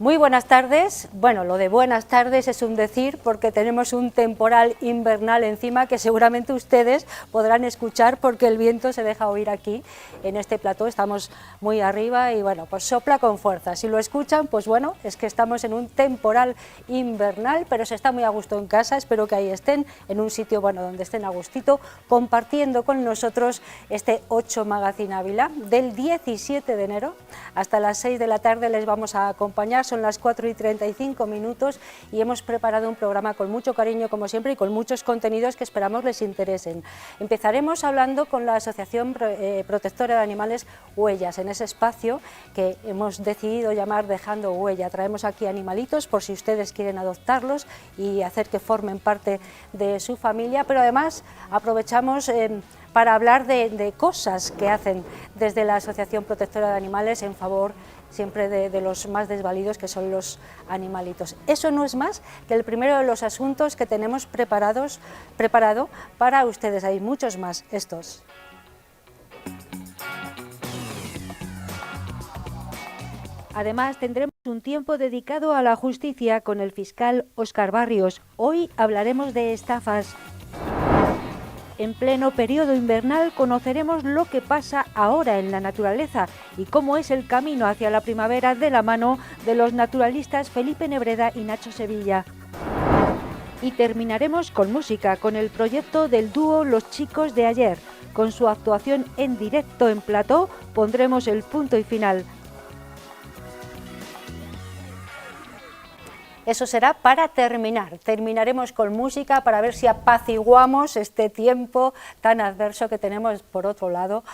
Muy buenas tardes. Bueno, lo de buenas tardes es un decir porque tenemos un temporal invernal encima que seguramente ustedes podrán escuchar porque el viento se deja oír aquí en este plató. Estamos muy arriba y bueno, pues sopla con fuerza. Si lo escuchan, pues bueno, es que estamos en un temporal invernal, pero se está muy a gusto en casa. Espero que ahí estén, en un sitio bueno donde estén a gustito, compartiendo con nosotros este 8 Magazine Ávila del 17 de enero hasta las 6 de la tarde. Les vamos a acompañar. Son las 4:35 y hemos preparado un programa con mucho cariño, como siempre, y con muchos contenidos que esperamos les interesen. Empezaremos hablando con la Asociación Protectora de Animales Huellas, en ese espacio que hemos decidido llamar Dejando Huella. Traemos aquí animalitos por si ustedes quieren adoptarlos y hacer que formen parte de su familia, pero además aprovechamos para hablar de cosas que hacen desde la Asociación Protectora de Animales en favor siempre de los más desvalidos, que son los animalitos. Eso no es más que el primero de los asuntos que tenemos preparado para ustedes. Hay muchos más estos. Además, tendremos un tiempo dedicado a la justicia con el fiscal Óscar Barrios. Hoy hablaremos de estafas. En pleno periodo invernal conoceremos lo que pasa ahora en la naturaleza y cómo es el camino hacia la primavera de la mano de los naturalistas Felipe Nebreda y Nacho Sevilla. Y terminaremos con música, con el proyecto del dúo Los Chicos de Ayer. Con su actuación en directo en plató pondremos el punto y final. Eso será para terminar. Terminaremos con música para ver si apaciguamos este tiempo tan adverso que tenemos, por otro lado,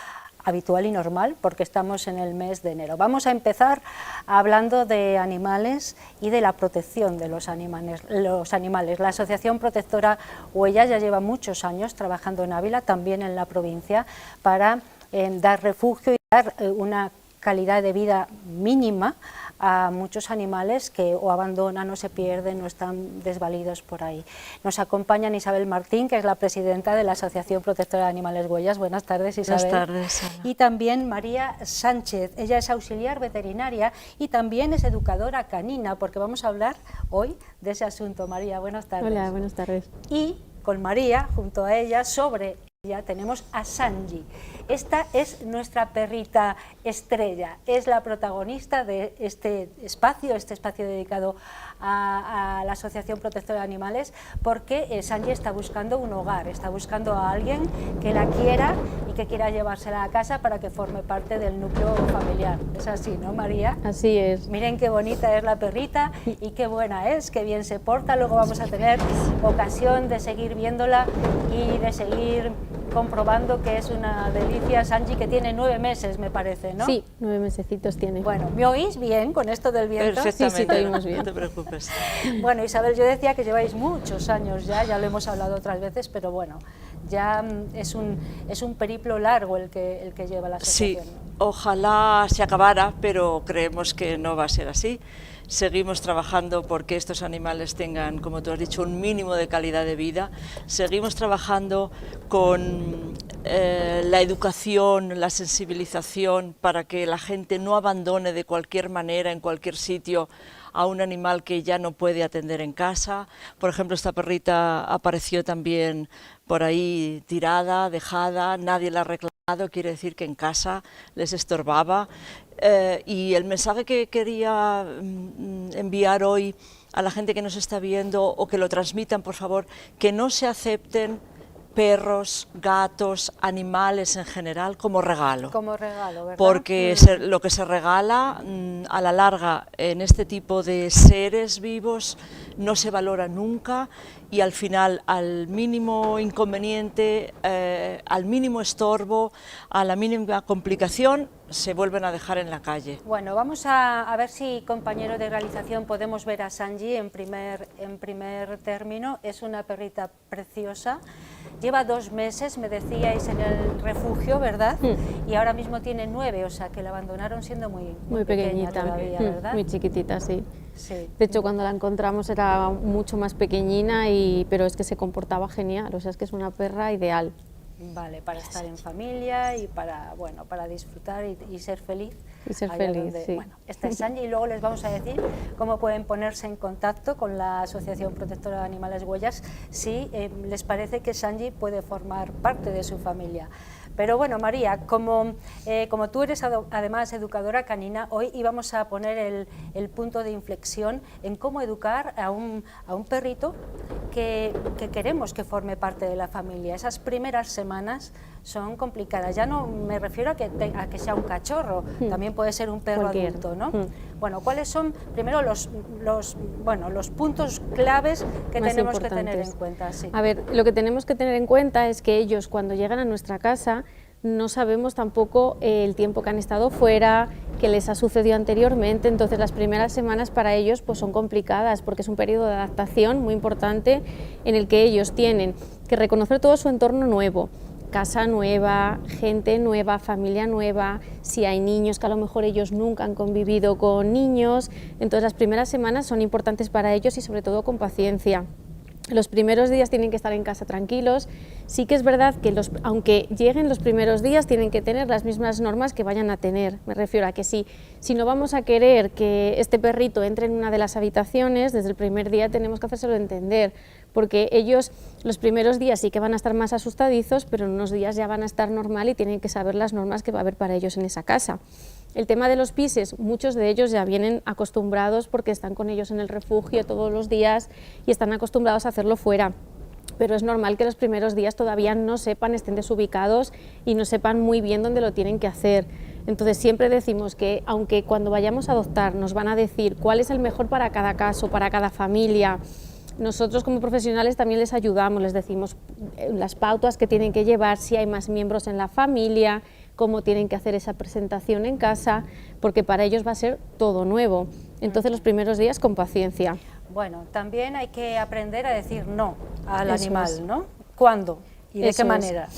habitual y normal, porque estamos en el mes de enero. Vamos a empezar hablando de animales y de la protección de los animales. La Asociación Protectora Huellas ya lleva muchos años trabajando en Ávila, también en la provincia, para dar refugio y dar una calidad de vida mínima a muchos animales que o abandonan o se pierden o están desvalidos por ahí. Nos acompaña Isabel Martín, que es la presidenta de la Asociación Protectora de Animales Huellas. Buenas tardes, Isabel. Buenas tardes, Ana. Y también María Sánchez, ella es auxiliar veterinaria y también es educadora canina, porque vamos a hablar hoy de ese asunto. María, buenas tardes. Hola, buenas tardes. Y con María, junto a ella, sobre ella tenemos a Sanji. Esta es nuestra perrita estrella, es la protagonista de este espacio dedicado a la Asociación Protectora de Animales, porque Sanji está buscando un hogar, está buscando a alguien que la quiera y que quiera llevársela a casa para que forme parte del núcleo familiar. Es así, ¿no, María? Así es. Miren qué bonita es la perrita y qué buena es, qué bien se porta. Luego vamos a tener ocasión de seguir viéndola y de seguir comprobando que es una delicia. Sanji, que tiene 9 meses, me parece, ¿no? Sí, 9 mesecitos tiene. Bueno, ¿me oís bien con esto del viento? Perfectamente, sí, te oímos bien. No te preocupes. Bueno, Isabel, yo decía que lleváis muchos años ya lo hemos hablado otras veces, pero bueno, ya es un periplo largo el que lleva la asociación. Sí, ojalá se acabara, pero creemos que no va a ser así. Seguimos trabajando porque estos animales tengan, como tú has dicho, un mínimo de calidad de vida. Seguimos trabajando con la educación, la sensibilización para que la gente no abandone de cualquier manera, en cualquier sitio, a un animal que ya no puede atender en casa. Por ejemplo, esta perrita apareció también por ahí tirada, dejada, nadie la ha reclamado, quiere decir que en casa les estorbaba. Y el mensaje que quería enviar hoy a la gente que nos está viendo, o que lo transmitan, por favor, que no se acepten perros, gatos, animales en general como regalo. Como regalo, ¿verdad? Porque lo que se regala a la larga en este tipo de seres vivos no se valora nunca, y al final, al mínimo inconveniente, al mínimo estorbo, a la mínima complicación, se vuelven a dejar en la calle. Bueno, vamos a ver si, compañero de realización, podemos ver a Sanji en primer término. Es una perrita preciosa. Lleva 2 meses, me decíais, en el refugio, ¿verdad? Y ahora mismo tiene 9, o sea que la abandonaron siendo muy pequeña pequeñita, todavía, ¿verdad? muy chiquitita, sí. Sí. De hecho, cuando la encontramos era mucho más pequeñina, pero es que se comportaba genial, o sea, es que es una perra ideal. Vale, para estar en familia y para, bueno, para disfrutar y ser feliz. Y ser allá feliz, donde, sí. Bueno, esta es Sanji y luego les vamos a decir cómo pueden ponerse en contacto con la Asociación Protectora de Animales Huellas si les parece que Sanji puede formar parte de su familia. Pero bueno, María, como tú eres además educadora canina, hoy íbamos a poner el punto de inflexión en cómo educar a un perrito que queremos que forme parte de la familia. Esas primeras semanas son complicadas. Ya no me refiero a que sea un cachorro, también puede ser un perro adulto, ¿no? Bueno, ¿cuáles son primero los puntos claves que Más tenemos que tener importantes. en cuenta? Sí. A ver, lo que tenemos que tener en cuenta es que ellos cuando llegan a nuestra casa no sabemos tampoco el tiempo que han estado fuera, que les ha sucedido anteriormente, entonces las primeras semanas para ellos pues son complicadas porque es un periodo de adaptación muy importante en el que ellos tienen que reconocer todo su entorno nuevo, casa nueva, gente nueva, familia nueva, si hay niños que a lo mejor ellos nunca han convivido con niños, entonces las primeras semanas son importantes para ellos y sobre todo con paciencia. Los primeros días tienen que estar en casa tranquilos. Sí que es verdad que aunque lleguen los primeros días tienen que tener las mismas normas que vayan a tener. Me refiero a que si no vamos a querer que este perrito entre en una de las habitaciones, desde el primer día tenemos que hacérselo entender, porque ellos los primeros días sí que van a estar más asustadizos, pero en unos días ya van a estar normal y tienen que saber las normas que va a haber para ellos en esa casa. El tema de los pises, muchos de ellos ya vienen acostumbrados porque están con ellos en el refugio todos los días y están acostumbrados a hacerlo fuera. Pero es normal que los primeros días todavía no sepan, estén desubicados y no sepan muy bien dónde lo tienen que hacer. Entonces siempre decimos que aunque cuando vayamos a adoptar nos van a decir cuál es el mejor para cada caso, para cada familia, nosotros como profesionales también les ayudamos, les decimos las pautas que tienen que llevar, si hay más miembros en la familia, cómo tienen que hacer esa presentación en casa, porque para ellos va a ser todo nuevo. Entonces los primeros días con paciencia. Bueno, también hay que aprender a decir no al Eso animal, es. ¿no? ¿Cuándo? ¿Y de Eso qué es. manera?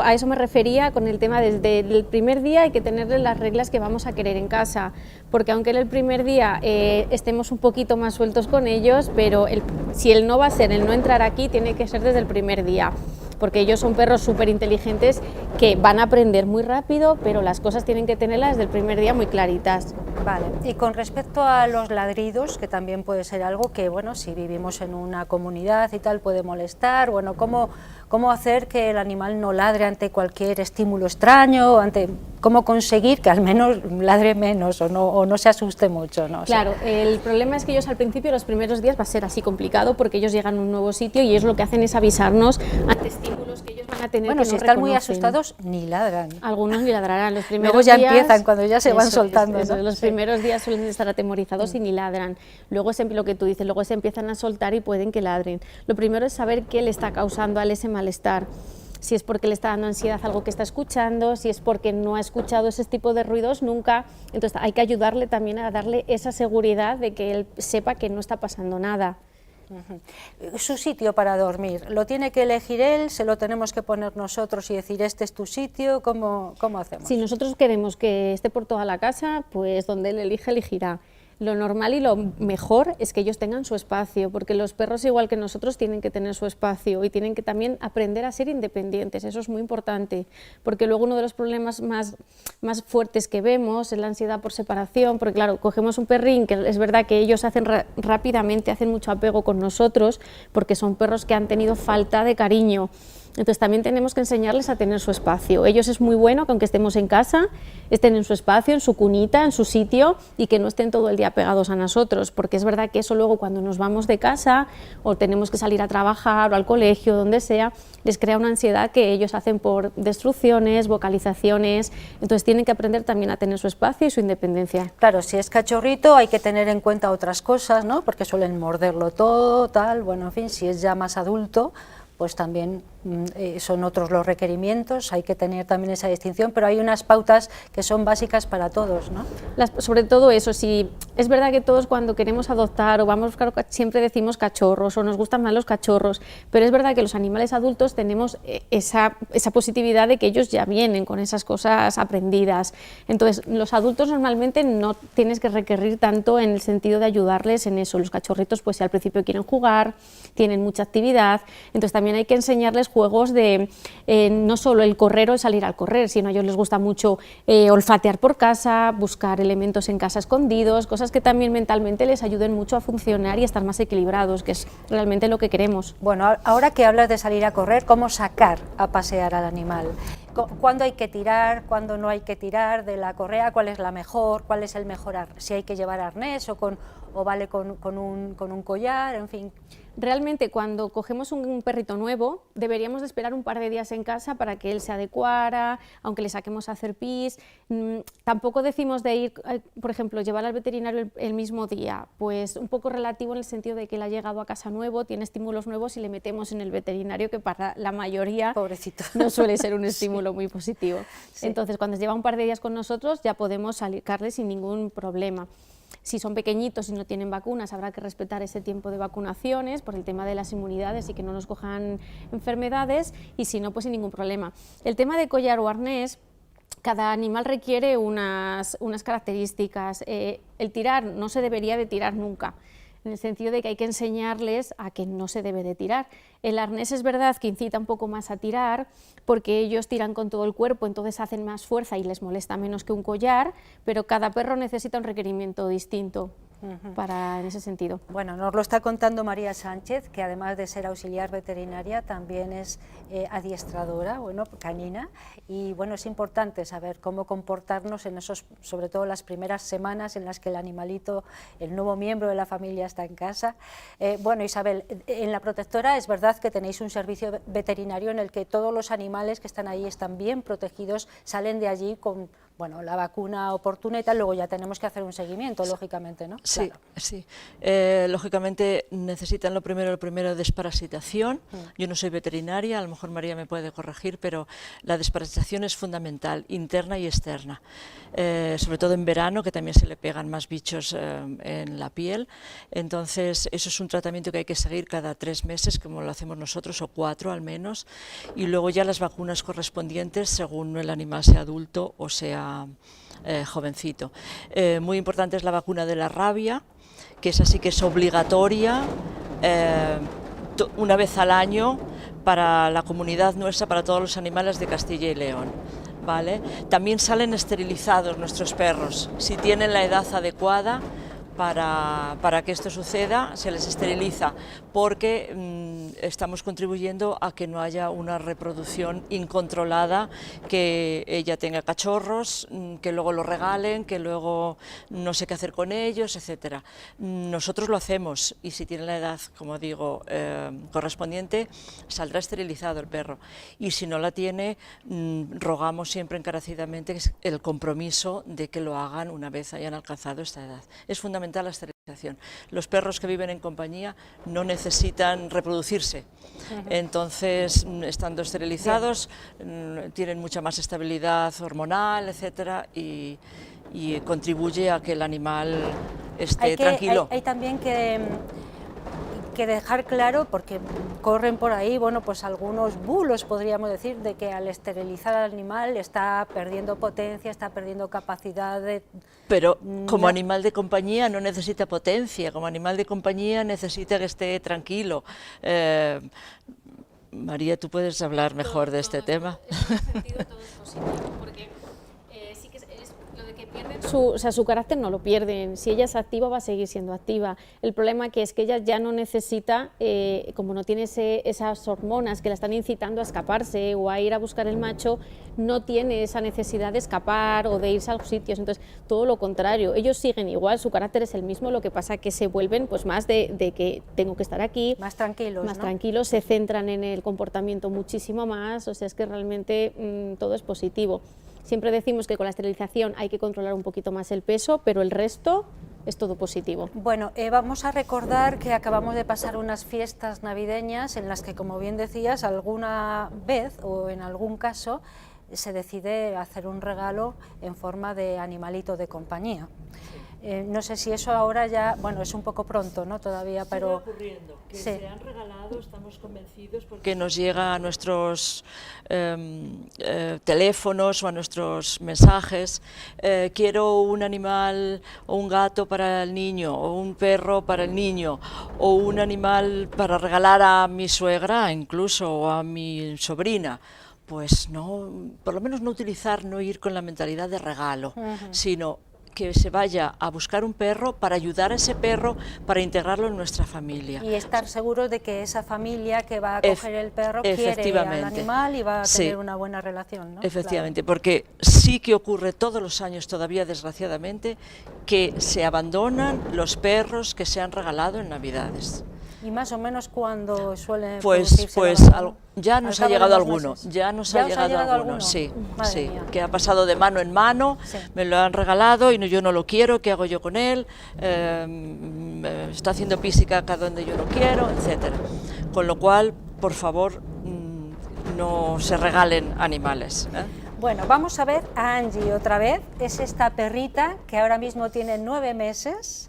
A eso me refería con el tema desde el primer día hay que tenerle las reglas que vamos a querer en casa, porque aunque en el primer día estemos un poquito más sueltos con ellos, pero si el no va a ser, el no entrar aquí, tiene que ser desde el primer día, porque ellos son perros súper inteligentes que van a aprender muy rápido, pero las cosas tienen que tenerlas desde el primer día muy claritas. Vale, y con respecto a los ladridos, que también puede ser algo que, bueno, si vivimos en una comunidad y tal, puede molestar, bueno, ¿cómo hacer que el animal no ladre ante cualquier estímulo extraño, cómo conseguir que al menos ladre menos o no se asuste mucho, ¿no? Claro, el problema es que ellos al principio, los primeros días, va a ser así complicado porque ellos llegan a un nuevo sitio y ellos lo que hacen es avisarnos ante estímulos que ellos van a tener. Bueno, que si no están muy reconocen. asustados, ni ladran. Algunos ni ladrarán, los primeros Luego ya días, empiezan, cuando ya se van eso soltando, es, ¿no? Los Sí. primeros días suelen estar atemorizados y ni ladran. Luego lo que tú dices, luego se empiezan a soltar y pueden que ladren. Lo primero es saber qué le está causando a él ese malestar. Si es porque le está dando ansiedad algo que está escuchando, si es porque no ha escuchado ese tipo de ruidos nunca, entonces hay que ayudarle también a darle esa seguridad de que él sepa que no está pasando nada. Su sitio para dormir, ¿lo tiene que elegir él? ¿Se lo tenemos que poner nosotros y decir este es tu sitio? ¿Cómo hacemos? Si nosotros queremos que esté por toda la casa, pues donde él elija, elegirá. Lo normal y lo mejor es que ellos tengan su espacio, porque los perros, igual que nosotros, tienen que tener su espacio y tienen que también aprender a ser independientes. Eso es muy importante, porque luego uno de los problemas más fuertes que vemos es la ansiedad por separación, porque claro, cogemos un perrín, que es verdad que ellos hacen rápidamente, hacen mucho apego con nosotros, porque son perros que han tenido falta de cariño. Entonces también tenemos que enseñarles a tener su espacio. Ellos es muy bueno que aunque estemos en casa, estén en su espacio, en su cunita, en su sitio y que no estén todo el día pegados a nosotros, porque es verdad que eso luego cuando nos vamos de casa o tenemos que salir a trabajar o al colegio, donde sea, les crea una ansiedad que ellos hacen por destrucciones, vocalizaciones, entonces tienen que aprender también a tener su espacio y su independencia. Claro, si es cachorrito hay que tener en cuenta otras cosas, ¿no? Porque suelen morderlo todo, tal, bueno, en fin, si es ya más adulto, pues también son otros los requerimientos, hay que tener también esa distinción, pero hay unas pautas que son básicas para todos, ¿no? Sobre todo eso, si es verdad que todos cuando queremos adoptar o vamos a buscar, siempre decimos cachorros o nos gustan más los cachorros, pero es verdad que los animales adultos tenemos esa positividad de que ellos ya vienen con esas cosas aprendidas. Entonces, los adultos normalmente no tienes que requerir tanto en el sentido de ayudarles en eso. Los cachorritos, pues si al principio quieren jugar, tienen mucha actividad, entonces también hay que enseñarles juegos de no solo el correr o el salir al correr, sino a ellos les gusta mucho olfatear por casa, buscar elementos en casa escondidos, cosas que también mentalmente les ayuden mucho a funcionar y a estar más equilibrados, que es realmente lo que queremos. Bueno, ahora que hablas de salir a correr, ¿cómo sacar a pasear al animal? ¿Cuándo hay que tirar, cuándo no hay que tirar de la correa? ¿Cuál es la mejor? ¿Cuál es el mejor? Si hay que llevar arnés o vale con un collar, en fin. Realmente cuando cogemos un perrito nuevo deberíamos de esperar un par de días en casa para que él se adecuara, aunque le saquemos a hacer pis. Tampoco decimos de ir, por ejemplo, llevar al veterinario el mismo día, pues un poco relativo en el sentido de que él ha llegado a casa nuevo, tiene estímulos nuevos y le metemos en el veterinario, que para la mayoría pobrecito no suele ser un estímulo muy positivo. Sí. Entonces cuando lleva un par de días con nosotros ya podemos sacarle sin ningún problema. Si son pequeñitos y no tienen vacunas, habrá que respetar ese tiempo de vacunaciones por el tema de las inmunidades y que no nos cojan enfermedades, y si no, pues sin ningún problema. El tema de collar o arnés, cada animal requiere unas características. El tirar no se debería de tirar nunca, en el sentido de que hay que enseñarles a que no se debe de tirar. El arnés es verdad que incita un poco más a tirar, porque ellos tiran con todo el cuerpo, entonces hacen más fuerza y les molesta menos que un collar, pero cada perro necesita un requerimiento distinto en ese sentido. Bueno, nos lo está contando María Sánchez, que además de ser auxiliar veterinaria también es adiestradora, bueno, canina, y bueno, es importante saber cómo comportarnos en esos, sobre todo las primeras semanas en las que el animalito, el nuevo miembro de la familia está en casa. Bueno, Isabel, en la protectora es verdad que tenéis un servicio veterinario en el que todos los animales que están ahí están bien protegidos, salen de allí con, bueno, la vacuna oportuna y tal, luego ya tenemos que hacer un seguimiento, lógicamente, ¿no? Sí, claro. sí. Lógicamente necesitan lo primero desparasitación. Yo no soy veterinaria, a lo mejor María me puede corregir, pero la desparasitación es fundamental, interna y externa. Sobre todo en verano, que también se le pegan más bichos en la piel. Entonces, eso es un tratamiento que hay que seguir cada 3 meses, como lo hacemos nosotros, o 4 al menos. Y luego ya las vacunas correspondientes según el animal sea adulto o sea jovencito. Muy importante es la vacuna de la rabia, que es así que es obligatoria una vez al año para la comunidad nuestra, para todos los animales de Castilla y León. ¿Vale? También salen esterilizados nuestros perros, si tienen la edad adecuada para que esto suceda, se les esteriliza, porque estamos contribuyendo a que no haya una reproducción incontrolada, que ella tenga cachorros, que luego los regalen, que luego no sé qué hacer con ellos, etcétera. Nosotros lo hacemos, y si tiene la edad, como digo, correspondiente, saldrá esterilizado el perro, y si no la tiene, rogamos siempre encarecidamente el compromiso de que lo hagan una vez hayan alcanzado esta edad. Es fundamental la esterilización. Los perros que viven en compañía no necesitan reproducirse, entonces, estando esterilizados, tienen mucha más estabilidad hormonal, etcétera, y contribuye a que el animal esté tranquilo. Hay también que dejar claro, porque corren por ahí, bueno, pues algunos bulos, podríamos decir, de que al esterilizar al animal está perdiendo potencia, está perdiendo capacidad de... Pero como animal de compañía no necesita potencia, como animal de compañía necesita que esté tranquilo. María, tú puedes hablar mejor de este tema. En ese sentido todo es positivo, porque sí que es lo de que pierden su carácter, no lo pierden. Si ella es activa, va a seguir siendo activa. El problema que es que ella ya no necesita, como no tiene esas hormonas que la están incitando a escaparse o a ir a buscar el macho, no tiene esa necesidad de escapar o de irse a los sitios. Entonces, todo lo contrario, ellos siguen igual, su carácter es el mismo, lo que pasa que se vuelven pues más de que tengo que estar aquí, más tranquilos, más ¿no? tranquilos, se centran en el comportamiento muchísimo más, o sea, es que realmente todo es positivo. Siempre decimos que con la esterilización hay que controlar un poquito más el peso, pero el resto es todo positivo. Bueno, vamos a recordar que acabamos de pasar unas fiestas navideñas en las que, como bien decías, alguna vez o en algún caso se decide hacer un regalo en forma de animalito de compañía. No sé si eso ahora ya, bueno, es un poco pronto, ¿no? Todavía, pero... Sigue ocurriendo, que sí. se han regalado, estamos convencidos, porque nos llega a nuestros teléfonos o a nuestros mensajes, quiero un animal o un gato para el niño, o un perro para el niño, o un animal para regalar a mi suegra, incluso, o a mi sobrina. Pues no, por lo menos no utilizar, no ir con la mentalidad de regalo, sino que se vaya a buscar un perro para ayudar a ese perro, para integrarlo en nuestra familia. Y estar seguros de que esa familia que va a coger el perro quiere al animal y va a tener una buena relación, ¿no? Efectivamente, claro. Porque sí que ocurre todos los años todavía, desgraciadamente, que se abandonan los perros que se han regalado en Navidades. ¿Y más o menos cuándo suele producirse? Pues ya nos ha llegado alguno, ya nos ha llegado alguno, sí, sí, que ha pasado de mano en mano, sí. Me lo han regalado y yo no lo quiero, ¿qué hago yo con él? Está haciendo pis y caca donde yo no quiero, etcétera. Con lo cual, por favor, no se regalen animales, ¿eh? Bueno, vamos a ver a Angie otra vez. Es esta perrita que ahora mismo tiene 9 meses.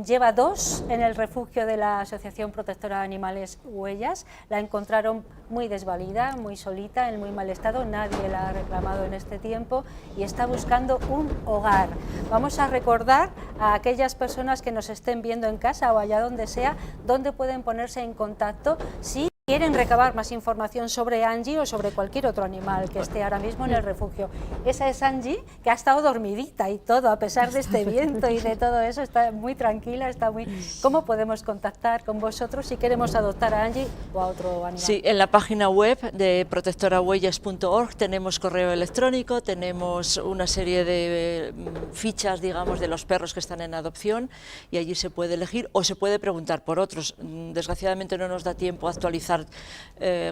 Lleva 2 en el refugio de la Asociación Protectora de Animales Huellas. La encontraron muy desvalida, muy solita, en muy mal estado, nadie la ha reclamado en este tiempo y está buscando un hogar. Vamos a recordar a aquellas personas que nos estén viendo en casa o allá donde sea, dónde pueden ponerse en contacto si quieren recabar más información sobre Angie o sobre cualquier otro animal que esté ahora mismo en el refugio. Esa es Angie, que ha estado dormidita y todo, a pesar de este viento y de todo eso, está muy tranquila, está muy... ¿Cómo podemos contactar con vosotros si queremos adoptar a Angie o a otro animal? Sí, en la página web de protectorahuellas.org tenemos correo electrónico, tenemos una serie de fichas, digamos, de los perros que están en adopción y allí se puede elegir o se puede preguntar por otros. Desgraciadamente no nos da tiempo a actualizar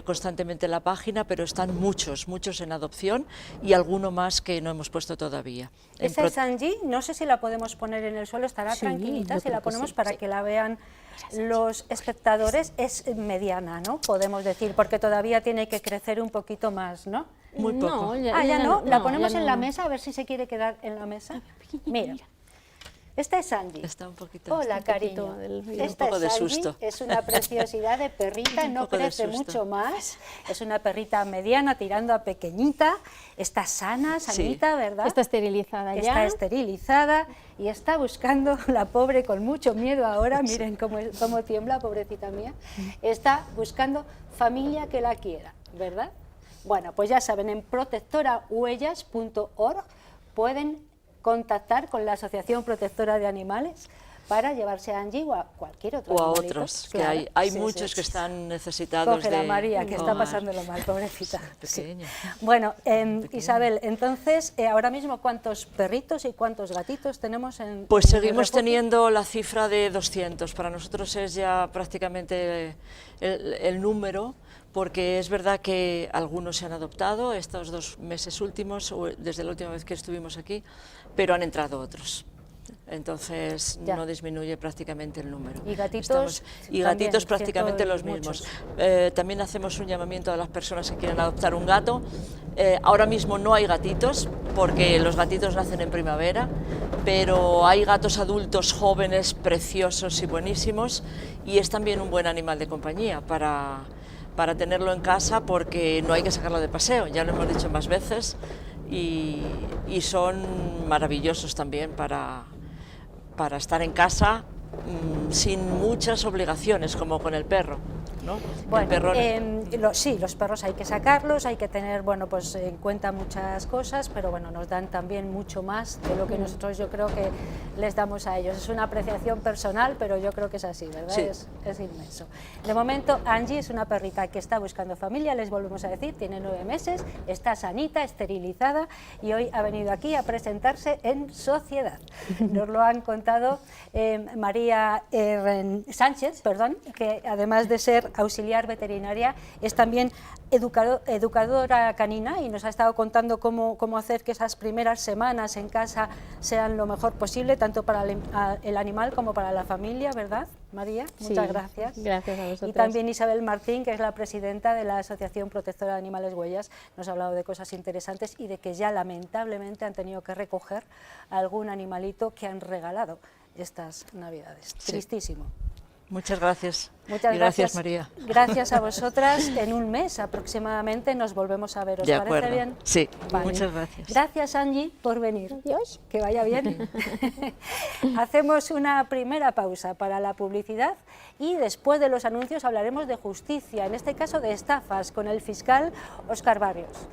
constantemente la página, pero están muchos en adopción y alguno más que no hemos puesto todavía. Esa es Angie, no sé si la podemos poner en el suelo, estará tranquilita si la ponemos para que la vean los espectadores. Es mediana, ¿no? Podemos decir, porque todavía tiene que crecer un poquito más, ¿no? Muy poco. No, ya no, la ponemos en la mesa, a ver si se quiere quedar en la mesa. Mira. Esta es Angie. Está un poquito. Hola, cariño. Esta un poco de susto. Es una preciosidad de perrita, no crece mucho más. Es una perrita mediana, tirando a pequeñita. Está sana, sanita, sí. ¿Verdad? Está esterilizada ya. Está esterilizada y está buscando, la pobre, con mucho miedo ahora, miren cómo tiembla, pobrecita mía. Está buscando familia que la quiera, ¿verdad? Bueno, pues ya saben, en protectorahuellas.org pueden contactar con la Asociación Protectora de Animales para llevarse a Angie o a cualquier otro animalito. O a otros, claro, que hay muchos que están necesitados. Coge de... la María, que está pasándolo mal, pobrecita. Pequeña. Sí. Bueno, Isabel, entonces, ahora mismo, ¿cuántos perritos y cuántos gatitos tenemos en Pues seguimos teniendo la cifra de 200. Para nosotros es ya prácticamente el número, porque es verdad que algunos se han adoptado estos 2 meses últimos, desde la última vez que estuvimos aquí, pero han entrado otros. Entonces ya no disminuye prácticamente el número. ¿Y gatitos? Y gatitos prácticamente los mismos. También hacemos un llamamiento a las personas que quieren adoptar un gato. Ahora mismo no hay gatitos, porque los gatitos nacen en primavera, pero hay gatos adultos jóvenes, preciosos y buenísimos, y es también un buen animal de compañía para tenerlo en casa, porque no hay que sacarlo de paseo, ya lo hemos dicho más veces, y son maravillosos también para estar en casa sin muchas obligaciones, como con el perro, ¿no? Bueno, sí, los perros hay que sacarlos, hay que tener, bueno, pues en cuenta muchas cosas, pero bueno, nos dan también mucho más de lo que nosotros, yo creo, que les damos a ellos. Es una apreciación personal, pero yo creo que es así, ¿verdad? Sí. Es inmenso. De momento, Angie es una perrita que está buscando familia, les volvemos a decir, tiene 9 meses, está sanita, esterilizada, y hoy ha venido aquí a presentarse en sociedad. Nos lo han contado María Sánchez, perdón, que además de ser auxiliar veterinaria, es también educadora canina y nos ha estado contando cómo hacer que esas primeras semanas en casa sean lo mejor posible, tanto para el animal como para la familia, ¿verdad, María? Muchas gracias. Gracias a vosotros. Y también Isabel Martín, que es la presidenta de la Asociación Protectora de Animales Huellas, nos ha hablado de cosas interesantes y de que ya lamentablemente han tenido que recoger algún animalito que han regalado estas Navidades. Sí. Tristísimo. Muchas gracias. Muchas y gracias, María. Gracias a vosotras. En un mes aproximadamente nos volvemos a ver. ¿Os De parece acuerdo. bien? Sí, Vale. muchas gracias. Gracias, Angie, por venir. Adiós. Que vaya bien. Hacemos una primera pausa para la publicidad y después de los anuncios hablaremos de justicia, en este caso de estafas, con el fiscal Óscar Barrios.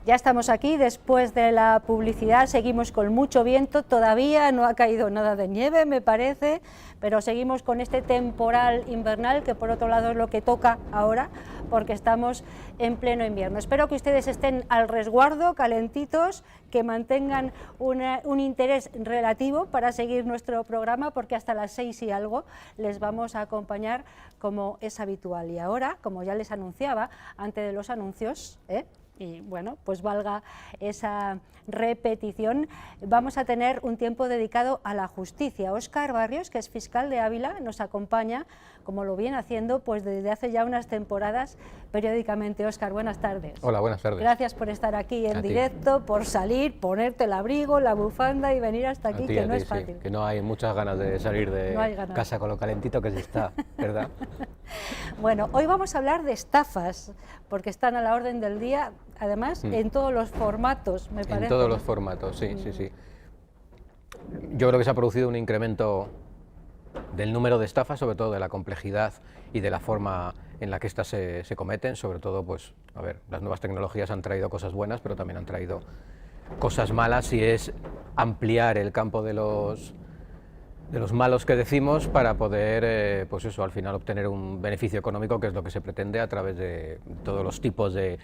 Ya estamos aquí, después de la publicidad, seguimos con mucho viento, todavía no ha caído nada de nieve, me parece, pero seguimos con este temporal invernal, que por otro lado es lo que toca ahora, porque estamos en pleno invierno. Espero que ustedes estén al resguardo, calentitos, que mantengan un interés relativo para seguir nuestro programa, porque hasta las 6 y algo les vamos a acompañar como es habitual. Y ahora, como ya les anunciaba, antes de los anuncios, y bueno, pues valga esa repetición, vamos a tener un tiempo dedicado a la justicia. Óscar Barrios, que es fiscal de Ávila, nos acompaña, como lo viene haciendo pues desde hace ya unas temporadas, periódicamente. Óscar, buenas tardes. Hola, buenas tardes. Gracias por estar aquí en directo, por salir, ponerte el abrigo, la bufanda y venir hasta aquí, que no es fácil. Sí, que no hay muchas ganas de salir de casa con lo calentito que se está, ¿verdad? Bueno, hoy vamos a hablar de estafas, porque están a la orden del día, además, en todos los formatos, me parece. En todos los formatos, sí, sí. Yo creo que se ha producido un incremento del número de estafas, sobre todo de la complejidad y de la forma en la que éstas se cometen, sobre todo, pues, a ver, las nuevas tecnologías han traído cosas buenas, pero también han traído cosas malas, y es ampliar el campo de los malos que decimos para poder, pues eso, al final obtener un beneficio económico, que es lo que se pretende a través de todos los tipos de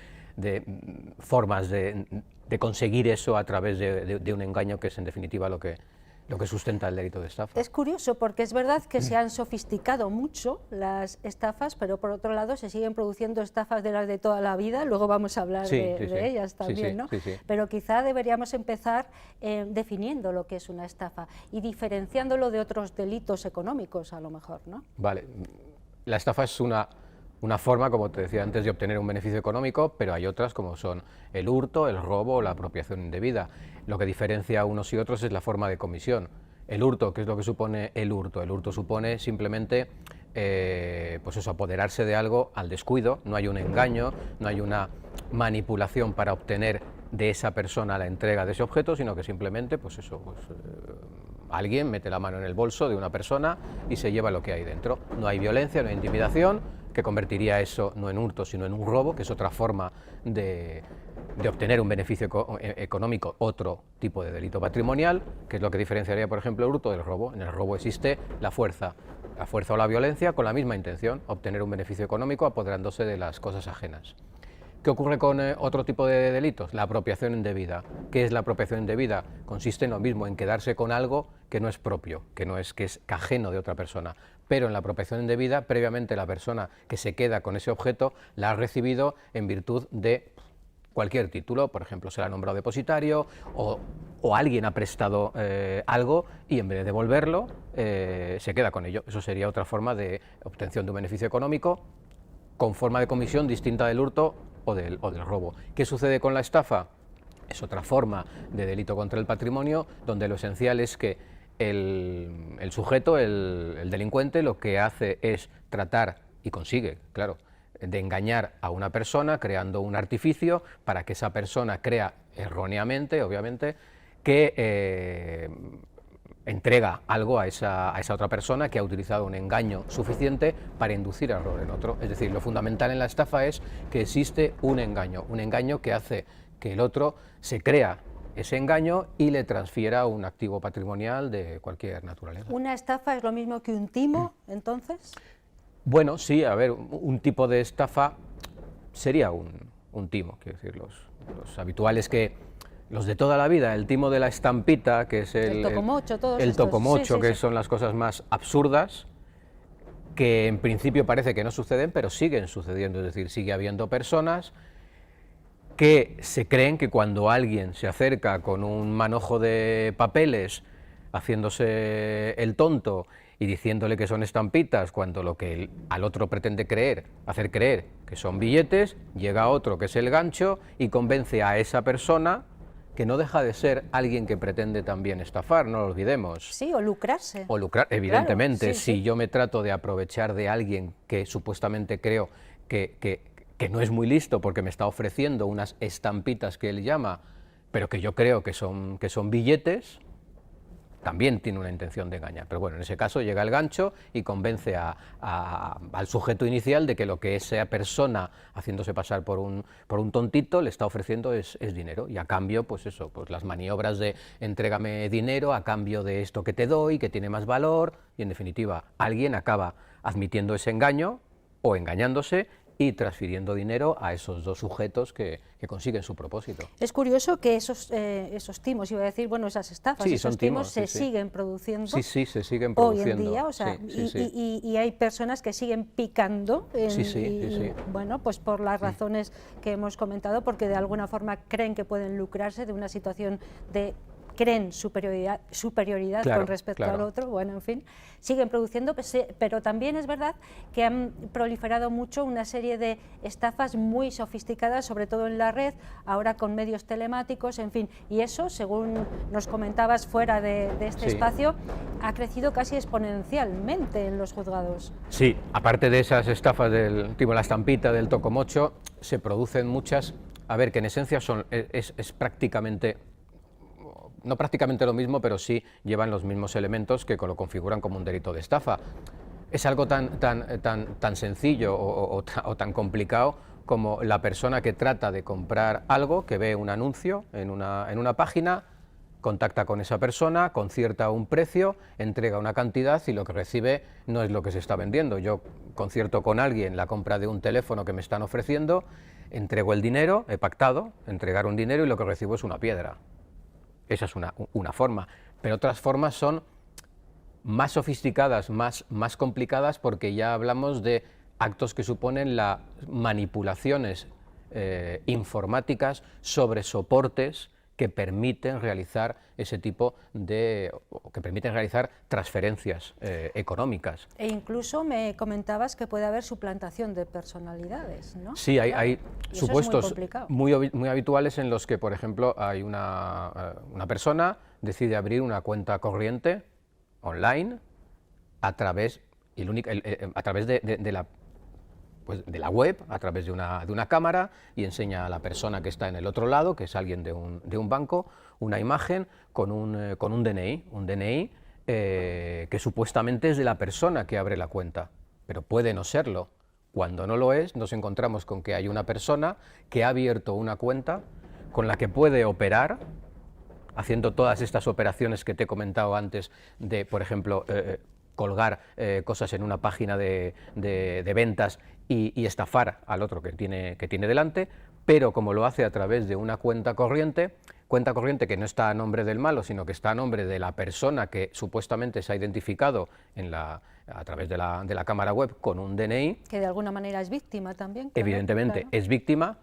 formas de conseguir eso a través de un engaño, que es en definitiva lo que sustenta el delito de estafa. Es curioso porque es verdad que se han sofisticado mucho las estafas, pero por otro lado se siguen produciendo estafas de las de toda la vida, luego vamos a hablar de ellas también, ¿no? Sí. Pero quizá deberíamos empezar definiendo lo que es una estafa y diferenciándolo de otros delitos económicos, a lo mejor, ¿no? Vale, la estafa es una forma, como te decía antes, de obtener un beneficio económico, pero hay otras como son el hurto, el robo o la apropiación indebida. Lo que diferencia a unos y otros es la forma de comisión. El hurto, ¿qué es lo que supone el hurto? El hurto supone simplemente pues eso, apoderarse de algo al descuido, no hay un engaño, no hay una manipulación para obtener de esa persona la entrega de ese objeto, sino que simplemente pues eso, alguien mete la mano en el bolso de una persona y se lleva lo que hay dentro. No hay violencia, no hay intimidación, que convertiría eso no en hurto, sino en un robo, que es otra forma de obtener un beneficio económico, otro tipo de delito patrimonial, que es lo que diferenciaría, por ejemplo, el hurto del robo. En el robo existe la fuerza o la violencia con la misma intención, obtener un beneficio económico apoderándose de las cosas ajenas. ¿Qué ocurre con otro tipo de delitos? La apropiación indebida. ¿Qué es la apropiación indebida? Consiste en lo mismo, en quedarse con algo que no es propio, que es ajeno de otra persona. Pero en la apropiación indebida, previamente la persona que se queda con ese objeto la ha recibido en virtud de cualquier título, por ejemplo, se le ha nombrado depositario o alguien ha prestado algo y en vez de devolverlo se queda con ello. Eso sería otra forma de obtención de un beneficio económico con forma de comisión distinta del hurto o del robo. ¿Qué sucede con la estafa? Es otra forma de delito contra el patrimonio, donde lo esencial es que el sujeto, el delincuente, lo que hace es tratar, y consigue, claro, de engañar a una persona creando un artificio para que esa persona crea erróneamente, obviamente, que entrega algo a esa otra persona que ha utilizado un engaño suficiente para inducir error en otro. Es decir, lo fundamental en la estafa es que existe un engaño que hace que el otro se crea ese engaño y le transfiera un activo patrimonial de cualquier naturaleza. ¿Una estafa es lo mismo que un timo, entonces? Bueno, sí, a ver, un tipo de estafa sería un timo, quiero decir, los habituales que los de toda la vida, el timo de la estampita, que es el tocomocho, todos el estos. tocomocho, Sí, que sí. son las cosas más absurdas, que en principio parece que no suceden, pero siguen sucediendo, es decir, sigue habiendo personas que se creen que cuando alguien se acerca con un manojo de papeles, haciéndose el tonto y diciéndole que son estampitas, cuando lo que al otro pretende hacer creer que son billetes, llega otro que es el gancho y convence a esa persona, que no deja de ser alguien que pretende también estafar, no lo olvidemos. Sí, o lucrarse. O lucrar, evidentemente, Claro, sí, si yo me trato de aprovechar de alguien que supuestamente creo que no es muy listo porque me está ofreciendo unas estampitas que él llama, pero que yo creo que son billetes, también tiene una intención de engañar. Pero bueno, en ese caso llega el gancho y convence al sujeto inicial de que lo que esa persona, haciéndose pasar por un tontito, le está ofreciendo es dinero. Y a cambio, pues eso, pues las maniobras de entrégame dinero a cambio de esto que te doy, que tiene más valor, y en definitiva, alguien acaba admitiendo ese engaño o engañándose y transfiriendo dinero a esos dos sujetos que consiguen su propósito. Es curioso que esos timos, iba a decir, bueno, esas estafas, Sí, esos son timos timos, se sí. siguen produciendo. Sí, sí, se siguen Hoy produciendo. en día, o sea, Sí, sí, sí. y hay personas que siguen picando, Sí. bueno, pues por las razones que hemos comentado, porque de alguna forma creen que pueden lucrarse de una situación creen superioridad Claro, con respecto claro. al otro, bueno, en fin, siguen produciendo, pero también es verdad que han proliferado mucho una serie de estafas muy sofisticadas, sobre todo en la red, ahora con medios telemáticos, en fin, y eso, según nos comentabas fuera de este Sí. espacio, ha crecido casi exponencialmente en los juzgados. Sí, aparte de esas estafas del tipo la estampita, del tocomocho, se producen muchas, a ver, que en esencia es prácticamente, no prácticamente lo mismo, pero sí llevan los mismos elementos que lo configuran como un delito de estafa. Es algo tan sencillo o tan complicado como la persona que trata de comprar algo, que ve un anuncio en una página, contacta con esa persona, concierta un precio, entrega una cantidad y lo que recibe no es lo que se está vendiendo. Yo concierto con alguien la compra de un teléfono que me están ofreciendo, entrego el dinero, he pactado entregar un dinero y lo que recibo es una piedra. Esa es una forma, pero otras formas son más sofisticadas, más complicadas, porque ya hablamos de actos que suponen las manipulaciones informáticas sobre soportes que permiten realizar ese tipo que permiten realizar transferencias económicas. E incluso me comentabas que puede haber suplantación de personalidades, ¿no? Sí, hay y supuestos eso es muy habituales en los que, por ejemplo, hay una persona decide abrir una cuenta corriente online a través de la web, a través de una cámara, y enseña a la persona que está en el otro lado, que es alguien de un banco, una imagen con un DNI que supuestamente es de la persona que abre la cuenta, pero puede no serlo. Cuando no lo es, nos encontramos con que hay una persona que ha abierto una cuenta con la que puede operar, haciendo todas estas operaciones que te he comentado antes de, por ejemplo, colgar cosas en una página de ventas y estafar al otro que tiene delante, pero como lo hace a través de una cuenta corriente que no está a nombre del malo, sino que está a nombre de la persona que supuestamente se ha identificado a través de la cámara web con un DNI. Que de alguna manera es víctima también. Claro, Evidentemente, claro. es víctima.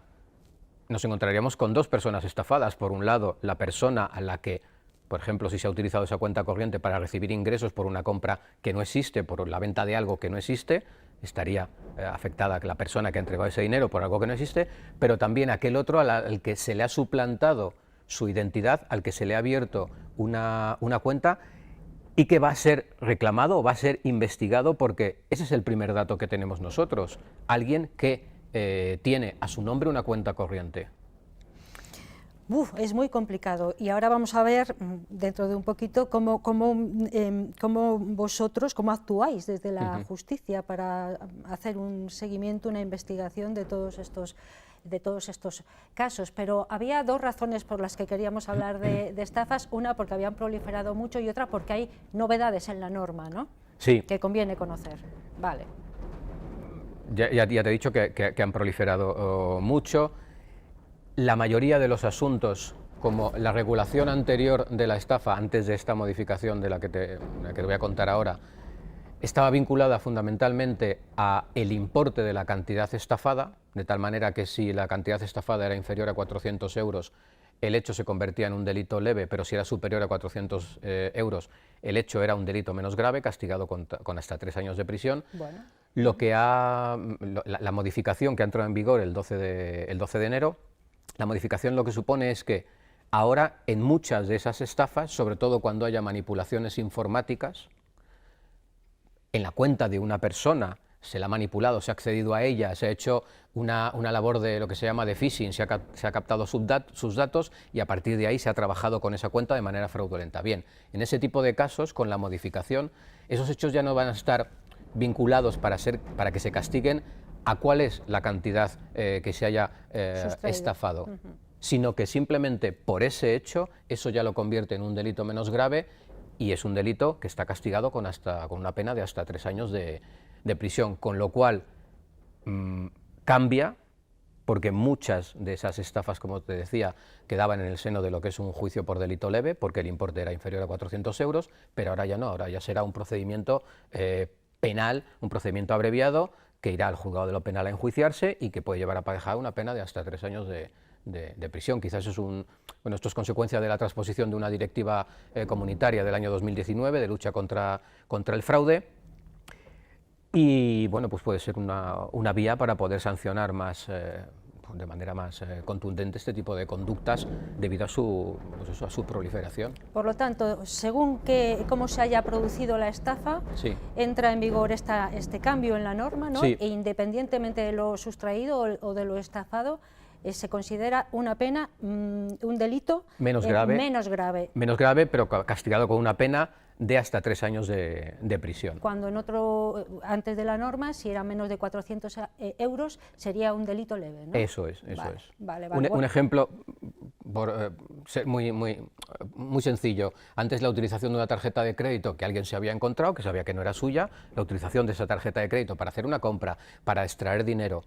Nos encontraríamos con dos personas estafadas. Por un lado, la persona a la que, por ejemplo, si se ha utilizado esa cuenta corriente para recibir ingresos por una compra que no existe, por la venta de algo que no existe, estaría afectada la persona que ha entregado ese dinero por algo que no existe, pero también aquel otro al que se le ha suplantado su identidad, al que se le ha abierto una cuenta y que va a ser reclamado o va a ser investigado, porque ese es el primer dato que tenemos nosotros, alguien que tiene a su nombre una cuenta corriente. Es muy complicado, y ahora vamos a ver dentro de un poquito cómo vosotros, cómo actuáis desde la justicia para hacer un seguimiento, una investigación de todos estos casos. Pero había dos razones por las que queríamos hablar de estafas: una porque habían proliferado mucho y otra porque hay novedades en la norma, ¿no? Sí. Que conviene conocer. Vale. Ya te he dicho que han proliferado mucho. La mayoría de los asuntos como la regulación anterior de la estafa, antes de esta modificación de la que te voy a contar ahora, estaba vinculada fundamentalmente a el importe de la cantidad estafada, de tal manera que si la cantidad estafada era inferior a 400 euros, el hecho se convertía en un delito leve, pero si era superior a 400 euros, el hecho era un delito menos grave, castigado con hasta 3 años de prisión. Bueno. La modificación que ha entrado en vigor el 12 de enero, la modificación lo que supone es que ahora en muchas de esas estafas, sobre todo cuando haya manipulaciones informáticas, en la cuenta de una persona se la ha manipulado, se ha accedido a ella, se ha hecho una labor de lo que se llama de phishing, se ha captado sus datos y a partir de ahí se ha trabajado con esa cuenta de manera fraudulenta. Bien, en ese tipo de casos, con la modificación, esos hechos ya no van a estar vinculados para que se castiguen a cuál es la cantidad que se haya estafado, sino que simplemente por ese hecho, eso ya lo convierte en un delito menos grave y es un delito que está castigado con una pena de hasta 3 años de prisión, con lo cual cambia, porque muchas de esas estafas, como te decía, quedaban en el seno de lo que es un juicio por delito leve, porque el importe era inferior a 400 euros, pero ahora ya no, ahora ya será un procedimiento penal, un procedimiento abreviado, que irá al juzgado de lo penal a enjuiciarse y que puede llevar aparejada una pena de hasta 3 años de prisión. Quizás esto es consecuencia de la transposición de una directiva comunitaria del año 2019 de lucha contra el fraude y bueno, pues puede ser una vía para poder sancionar de manera más contundente este tipo de conductas debido a su proliferación. Por lo tanto, según cómo se haya producido la estafa, sí, entra en vigor este cambio en la norma, ¿no? Sí. E independientemente de lo sustraído o de lo estafado, se considera una pena, un delito menos grave, pero castigado con una pena de hasta 3 años de prisión. Cuando antes de la norma, si era menos de 400 euros, sería un delito leve, ¿no? Eso es. Vale, Un ejemplo muy sencillo. Antes, la utilización de una tarjeta de crédito que alguien se había encontrado, que sabía que no era suya, la utilización de esa tarjeta de crédito para hacer una compra, para extraer dinero,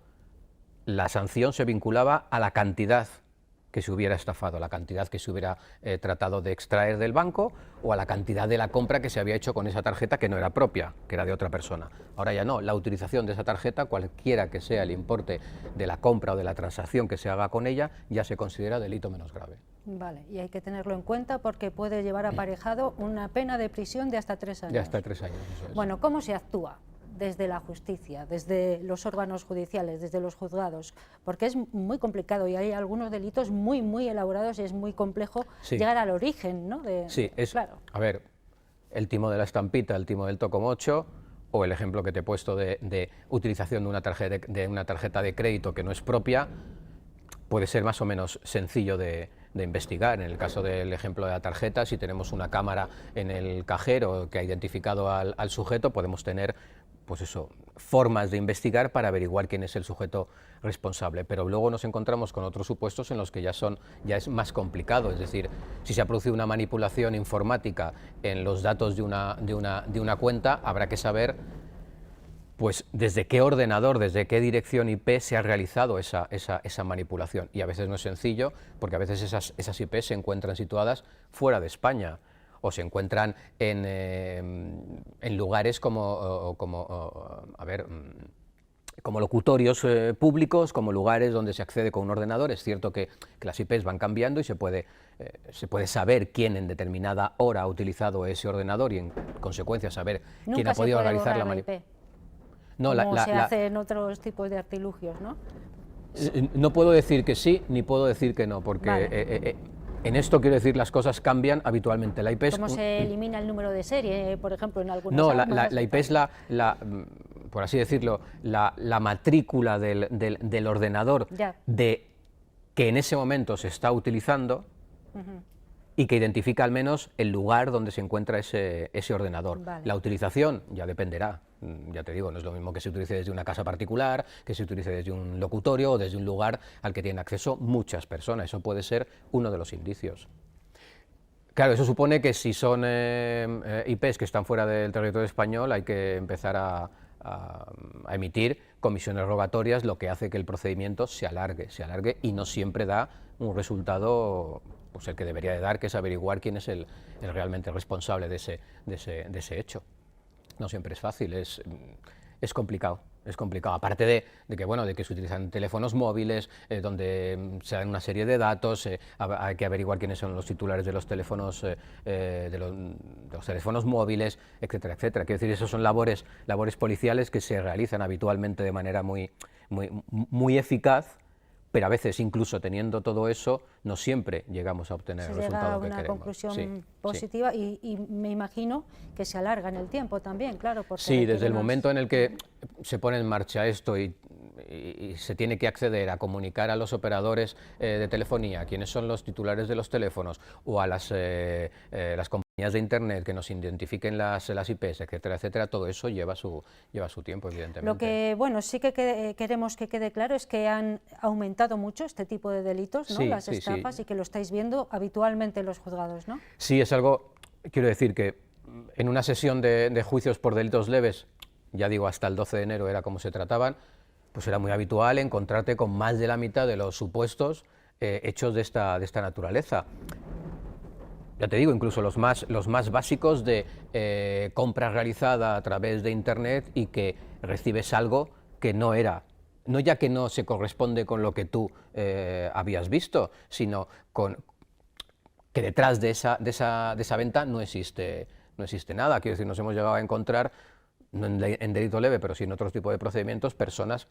la sanción se vinculaba a la cantidad que se hubiera estafado, a la cantidad que se hubiera tratado de extraer del banco o a la cantidad de la compra que se había hecho con esa tarjeta que no era propia, que era de otra persona. Ahora ya no, la utilización de esa tarjeta, cualquiera que sea el importe de la compra o de la transacción que se haga con ella, ya se considera delito menos grave. Vale, y hay que tenerlo en cuenta porque puede llevar aparejado una pena de prisión de hasta 3 años. De hasta 3 años, eso es. Bueno, ¿cómo se actúa? Desde la justicia, desde los órganos judiciales, desde los juzgados, porque es muy complicado y hay algunos delitos muy elaborados y es muy complejo llegar al origen, ¿no? Claro. A ver, el timo de la estampita, el timo del tocomocho, o el ejemplo que te he puesto de utilización de una tarjeta de crédito que no es propia, puede ser más o menos sencillo de investigar. En el caso del ejemplo de la tarjeta, si tenemos una cámara en el cajero que ha identificado al sujeto, podemos tener formas de investigar para averiguar quién es el sujeto responsable, pero luego nos encontramos con otros supuestos en los que ya es más complicado, es decir, si se ha producido una manipulación informática en los datos de una cuenta, habrá que saber pues desde qué ordenador, desde qué dirección IP se ha realizado esa manipulación, y a veces no es sencillo, porque a veces esas IP se encuentran situadas fuera de España, o se encuentran en lugares como locutorios públicos, como lugares donde se accede con un ordenador. Es cierto que las IPs van cambiando y se puede saber quién en determinada hora ha utilizado ese ordenador y en consecuencia saber quién ha podido realizar la manipulación. No, se hace en otros tipos de artilugios, ¿no? No puedo decir que sí, ni puedo decir que no, porque... Vale. En esto, quiero decir, las cosas cambian habitualmente. La IP es ¿Cómo se elimina el número de serie, por ejemplo, en algunas No, armas? la IP es por así decirlo, la matrícula del ordenador que en ese momento se está utilizando y que identifica al menos el lugar donde se encuentra ese ordenador. Vale. La utilización ya dependerá. Ya te digo, no es lo mismo que se utilice desde una casa particular, que se utilice desde un locutorio o desde un lugar al que tienen acceso muchas personas. Eso puede ser uno de los indicios. Claro, eso supone que si son IPs que están fuera del territorio español, hay que empezar a emitir comisiones rogatorias, lo que hace que el procedimiento se alargue y no siempre da un resultado pues el que debería de dar, que es averiguar quién es el realmente responsable de ese hecho. No siempre es fácil, es complicado. Es complicado, aparte de que, bueno, de que se utilizan teléfonos móviles, donde se dan una serie de datos, hay que averiguar quiénes son los titulares de los teléfonos, de los teléfonos móviles, etcétera, etcétera. Quiero decir, esas son labores policiales que se realizan habitualmente de manera muy eficaz, pero a veces, incluso teniendo todo eso, no siempre llegamos a obtener el resultado que queremos. Se llega a una conclusión positiva y me imagino que se alarga en el tiempo también, claro. Porque sí, desde el momento en el que se pone en marcha esto y se tiene que acceder a comunicar a los operadores de telefonía, quiénes son los titulares de los teléfonos, o a las compañías de internet que nos identifiquen las IPs, etcétera, etcétera, todo eso lleva su tiempo, evidentemente. Lo que, bueno, sí que queremos que quede claro es que han aumentado mucho este tipo de delitos, ¿no? Sí, Las estafas, sí. Y que lo estáis viendo habitualmente en los juzgados, ¿no? Sí, es algo, quiero decir que en una sesión de juicios por delitos leves, ya digo, hasta el 12 de enero era como se trataban, pues era muy habitual encontrarte con más de la mitad de los supuestos hechos de esta naturaleza. Ya te digo, incluso los más básicos de compra realizada a través de internet y que recibes algo que no era, no ya que no se corresponde con lo que tú habías visto, sino que detrás de esa venta no existe nada. Quiero decir, nos hemos llegado a encontrar, no en delito leve, pero sí en otros tipos de procedimientos, personas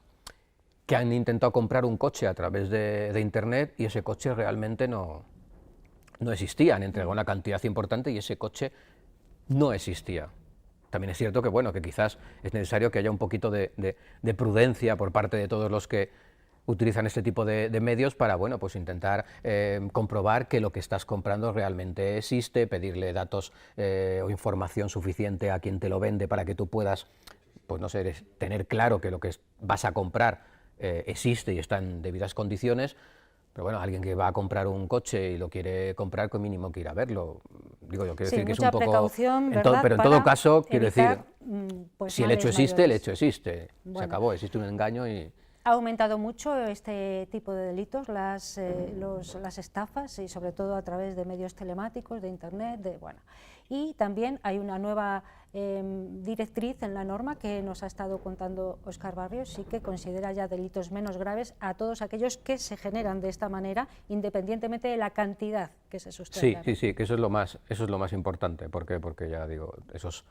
que han intentado comprar un coche a través de internet y ese coche realmente no existía. Han entregado una cantidad importante y ese coche no existía. También es cierto que, bueno, que quizás es necesario que haya un poquito de prudencia por parte de todos los que utilizan este tipo de medios para, bueno, pues intentar comprobar que lo que estás comprando realmente existe, pedirle datos o información suficiente a quien te lo vende para que tú puedas, pues no sé, tener claro que lo que vas a comprar existe y está en debidas condiciones. Pero bueno, alguien que va a comprar un coche y lo quiere comprar, con mínimo que ir a verlo. Digo, yo quiero decir que es un poco... precaución, ¿verdad? Pero en todo caso, quiero evitar, decir, pues, si el hecho existe, el hecho existe. Bueno. Se acabó, existe un engaño y... Ha aumentado mucho este tipo de delitos, las estafas, y sobre todo a través de medios telemáticos, de internet, bueno. Y también hay una nueva directriz en la norma que nos ha estado contando Óscar Barrios, y que considera ya delitos menos graves a todos aquellos que se generan de esta manera, independientemente de la cantidad que se sustenta. Sí, que eso es lo más importante, porque ya digo, esos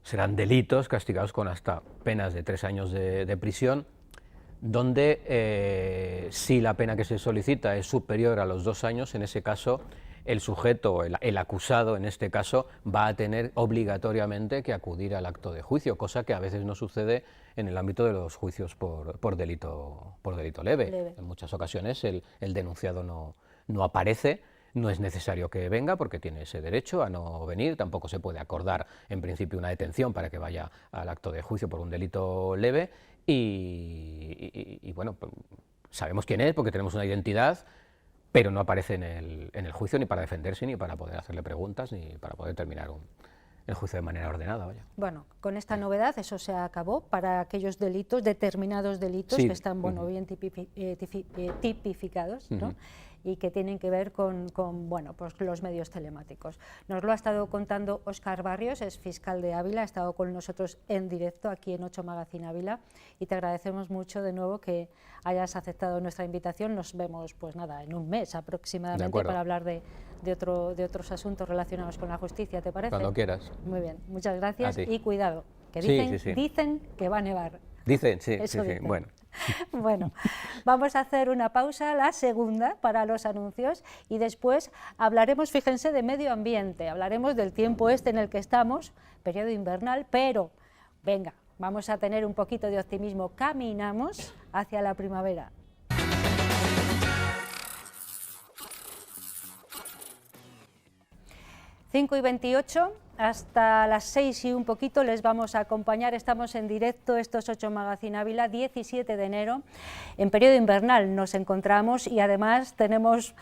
serán delitos castigados con hasta penas de 3 años de prisión, donde si la pena que se solicita es superior a los 2 años, en ese caso el sujeto, el acusado en este caso, va a tener obligatoriamente que acudir al acto de juicio, cosa que a veces no sucede en el ámbito de los juicios por delito leve. En muchas ocasiones el denunciado no aparece. No es necesario que venga porque tiene ese derecho a no venir, tampoco se puede acordar en principio una detención para que vaya al acto de juicio por un delito leve y bueno, pues sabemos quién es porque tenemos una identidad, pero no aparece en el juicio ni para defenderse, ni para poder hacerle preguntas, ni para poder terminar el juicio de manera ordenada. Vaya. Bueno, con esta novedad eso se acabó para aquellos delitos, determinados delitos, sí, que están bien tipificados, ¿no? Y que tienen que ver con bueno, pues los medios telemáticos. Nos lo ha estado contando Óscar Barrios, es fiscal de Ávila, ha estado con nosotros en directo aquí en 8 Magazine Ávila, y te agradecemos mucho de nuevo que hayas aceptado nuestra invitación. Nos vemos, pues nada, en un mes aproximadamente para hablar de otros asuntos relacionados con la justicia, ¿te parece? Cuando quieras. Muy bien, muchas gracias y cuidado, que dicen que va a nevar. Dicen, sí, bueno. Bueno, vamos a hacer una pausa, la segunda, para los anuncios, y después hablaremos, fíjense, de medio ambiente, hablaremos del tiempo en el que estamos, periodo invernal, pero venga, vamos a tener un poquito de optimismo, caminamos hacia la primavera. 5:28, hasta las 6 y un poquito les vamos a acompañar. Estamos en directo, estos 8 Magazine Ávila, 17 de enero, en periodo invernal nos encontramos, y además tenemos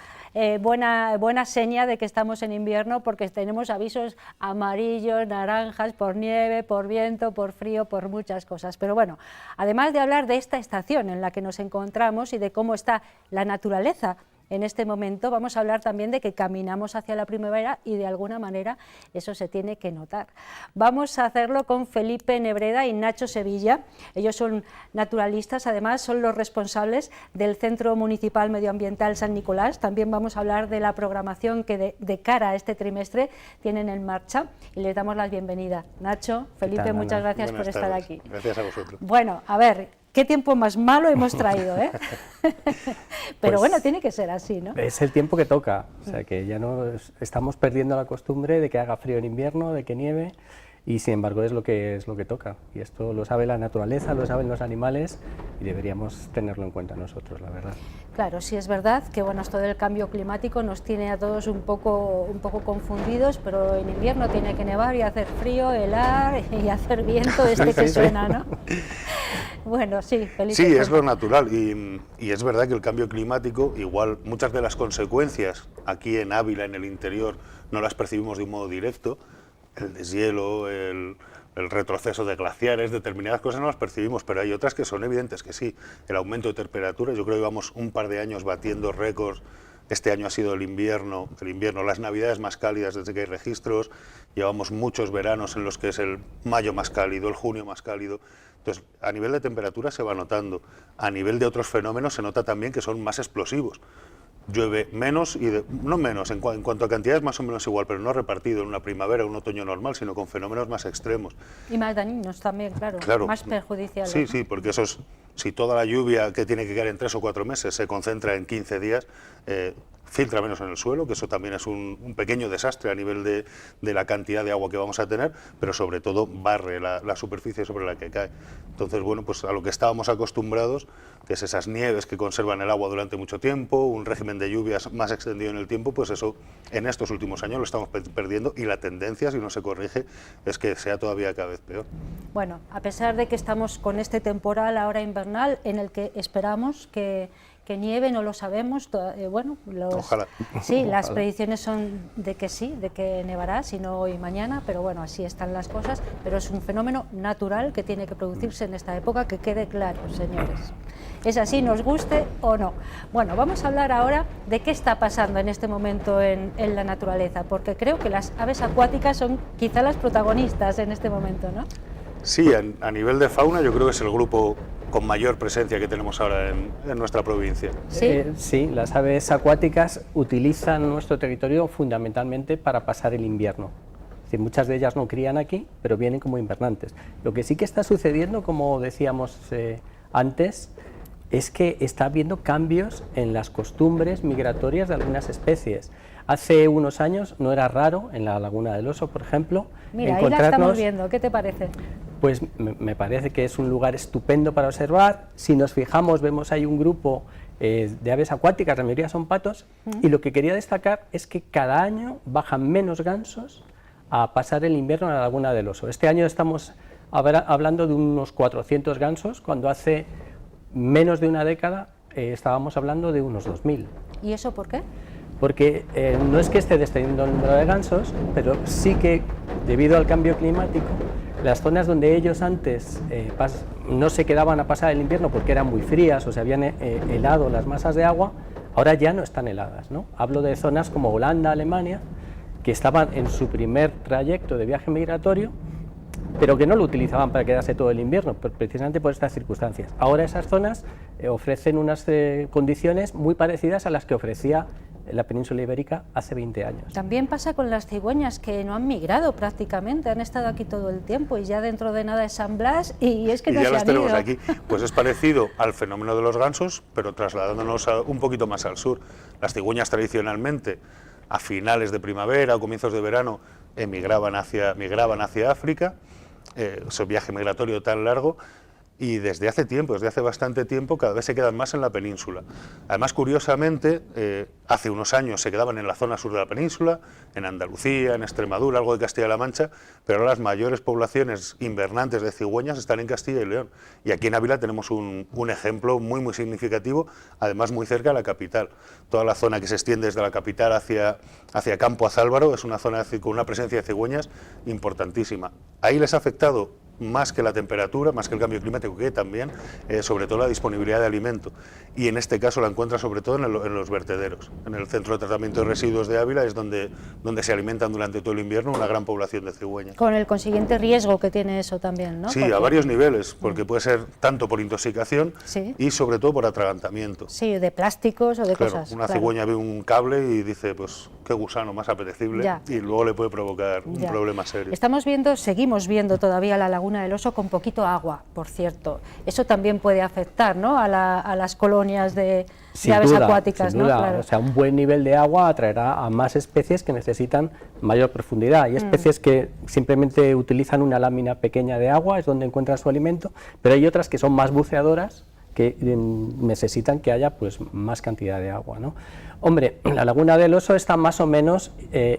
buena seña de que estamos en invierno, porque tenemos avisos amarillos, naranjas, por nieve, por viento, por frío, por muchas cosas. Pero bueno, además de hablar de esta estación en la que nos encontramos y de cómo está la naturaleza en este momento. Vamos a hablar también de que caminamos hacia la primavera y de alguna manera eso se tiene que notar. Vamos a hacerlo con Felipe Nebreda y Nacho Sevilla. Ellos son naturalistas, además son los responsables del Centro Municipal Medioambiental San Nicolás. También vamos a hablar de la programación que de cara a este trimestre tienen en marcha y les damos la bienvenida. Nacho, Felipe, muchas gracias por estar aquí. Gracias a vosotros. Bueno, a ver, qué tiempo más malo hemos traído, ¿eh? Pero Pues, bueno, tiene que ser así, ¿no? Es el tiempo que toca, o sea que ya no estamos perdiendo la costumbre de que haga frío en invierno, de que nieve, y sin embargo es lo que toca. Y esto lo sabe la naturaleza, lo saben los animales, y deberíamos tenerlo en cuenta nosotros, la verdad. Claro, sí es verdad que bueno, esto del cambio climático nos tiene a todos un poco confundidos, pero en invierno tiene que nevar y hacer frío, helar y hacer viento que suena, ¿no? Bueno, sí, Felipe. Sí, es lo natural y es verdad que el cambio climático, igual muchas de las consecuencias aquí en Ávila, en el interior, no las percibimos de un modo directo. El deshielo, el retroceso de glaciares, determinadas cosas no las percibimos, pero hay otras que son evidentes que sí. El aumento de temperatura, yo creo que llevamos un par de años batiendo récords. Este año ha sido el invierno, las navidades más cálidas desde que hay registros, llevamos muchos veranos en los que es el mayo más cálido, el junio más cálido. Entonces, a nivel de temperatura se va notando, a nivel de otros fenómenos se nota también que son más explosivos. Llueve menos, no menos, en cuanto a cantidades más o menos igual, pero no repartido en una primavera o un otoño normal, sino con fenómenos más extremos. Y más dañinos también, claro. Más perjudiciales. Sí, ¿no? sí, porque si toda la lluvia que tiene que caer en 3 o 4 meses se concentra en 15 días, filtra menos en el suelo, que eso también es un pequeño desastre a nivel de la cantidad de agua que vamos a tener, pero sobre todo barre la superficie sobre la que cae. Entonces, bueno, pues a lo que estábamos acostumbrados, que es esas nieves que conservan el agua durante mucho tiempo, un régimen de lluvias más extendido en el tiempo, pues eso en estos últimos años lo estamos perdiendo y la tendencia, si no se corrige, es que sea todavía cada vez peor. Bueno, a pesar de que estamos con este temporal ahora invernal en el que esperamos que nieve, no lo sabemos, bueno, Ojalá. Sí, Ojalá. las predicciones son de que nevará, si no hoy mañana, pero bueno, así están las cosas, pero es un fenómeno natural que tiene que producirse en esta época, que quede claro, señores. Es así, nos guste o no. Bueno, vamos a hablar ahora de qué está pasando en este momento en la naturaleza, porque creo que las aves acuáticas son quizá las protagonistas en este momento, ¿no? Sí, a nivel de fauna yo creo que es el grupo con mayor presencia que tenemos ahora en nuestra provincia. Sí. Sí, las aves acuáticas utilizan nuestro territorio fundamentalmente para pasar el invierno. Es decir, muchas de ellas no crían aquí, pero vienen como invernantes. Lo que sí que está sucediendo, como decíamos antes, es que está habiendo cambios en las costumbres migratorias de algunas especies. Hace unos años no era raro, en la Laguna del Oso, por ejemplo, Mira, ahí la estamos viendo, ¿qué te parece? Pues me parece que es un lugar estupendo para observar. Si nos fijamos, vemos ahí un grupo de aves acuáticas, la mayoría son patos, y lo que quería destacar es que cada año bajan menos gansos a pasar el invierno en la Laguna del Oso. Este año estamos hablando de unos 400 gansos, cuando hace menos de una década estábamos hablando de unos 2000. ¿Y eso por qué? Porque no es que esté descendiendo el número de gansos, pero sí que debido al cambio climático, las zonas donde ellos antes no se quedaban a pasar el invierno porque eran muy frías o se habían helado las masas de agua, ahora ya no están heladas, ¿no? Hablo de zonas como Holanda, Alemania, que estaban en su primer trayecto de viaje migratorio, pero que no lo utilizaban para quedarse todo el invierno, precisamente por estas circunstancias. Ahora esas zonas ofrecen unas condiciones muy parecidas a las que ofrecía la península ibérica hace 20 años. También pasa con las cigüeñas, que no han migrado prácticamente, han estado aquí todo el tiempo y ya dentro de nada es San Blas y es que no se han ido. Y ya las tenemos aquí. Pues es parecido al fenómeno de los gansos, pero trasladándonos un poquito más al sur. Las cigüeñas tradicionalmente, a finales de primavera o comienzos de verano, migraban hacia África, ese viaje migratorio tan largo, y desde hace bastante tiempo, cada vez se quedan más en la península. Además, curiosamente, hace unos años se quedaban en la zona sur de la península, en Andalucía, en Extremadura, algo de Castilla-La Mancha, pero ahora las mayores poblaciones invernantes de cigüeñas están en Castilla y León. Y aquí en Ávila tenemos un ejemplo muy, muy significativo, además muy cerca de la capital. Toda la zona que se extiende desde la capital hacia Campo Azálvaro es una zona con una presencia de cigüeñas importantísima. Ahí les ha afectado más que la temperatura, más que el cambio climático, que también, sobre todo la disponibilidad de alimento. Y en este caso la encuentra sobre todo en los vertederos. En el centro de tratamiento de residuos de Ávila es donde se alimentan durante todo el invierno una gran población de cigüeñas. Con el consiguiente riesgo que tiene eso también, ¿no? Sí, porque... a varios niveles, porque puede ser tanto por intoxicación y sobre todo por atragantamiento. Sí, de plásticos o de cosas. Una cigüeña ve un cable y dice, pues qué gusano más apetecible, y luego le puede provocar un problema serio. Seguimos viendo todavía la Laguna del Oso con poquito agua, por cierto. Eso también puede afectar, ¿no?, a las colonias de aves acuáticas, sin duda. ¿no? Claro. O sea, un buen nivel de agua atraerá a más especies que necesitan mayor profundidad. Hay especies que simplemente utilizan una lámina pequeña de agua, es donde encuentran su alimento, pero hay otras que son más buceadoras, que necesitan que haya pues más cantidad de agua, ¿no? Hombre, la Laguna del Oso está más o menos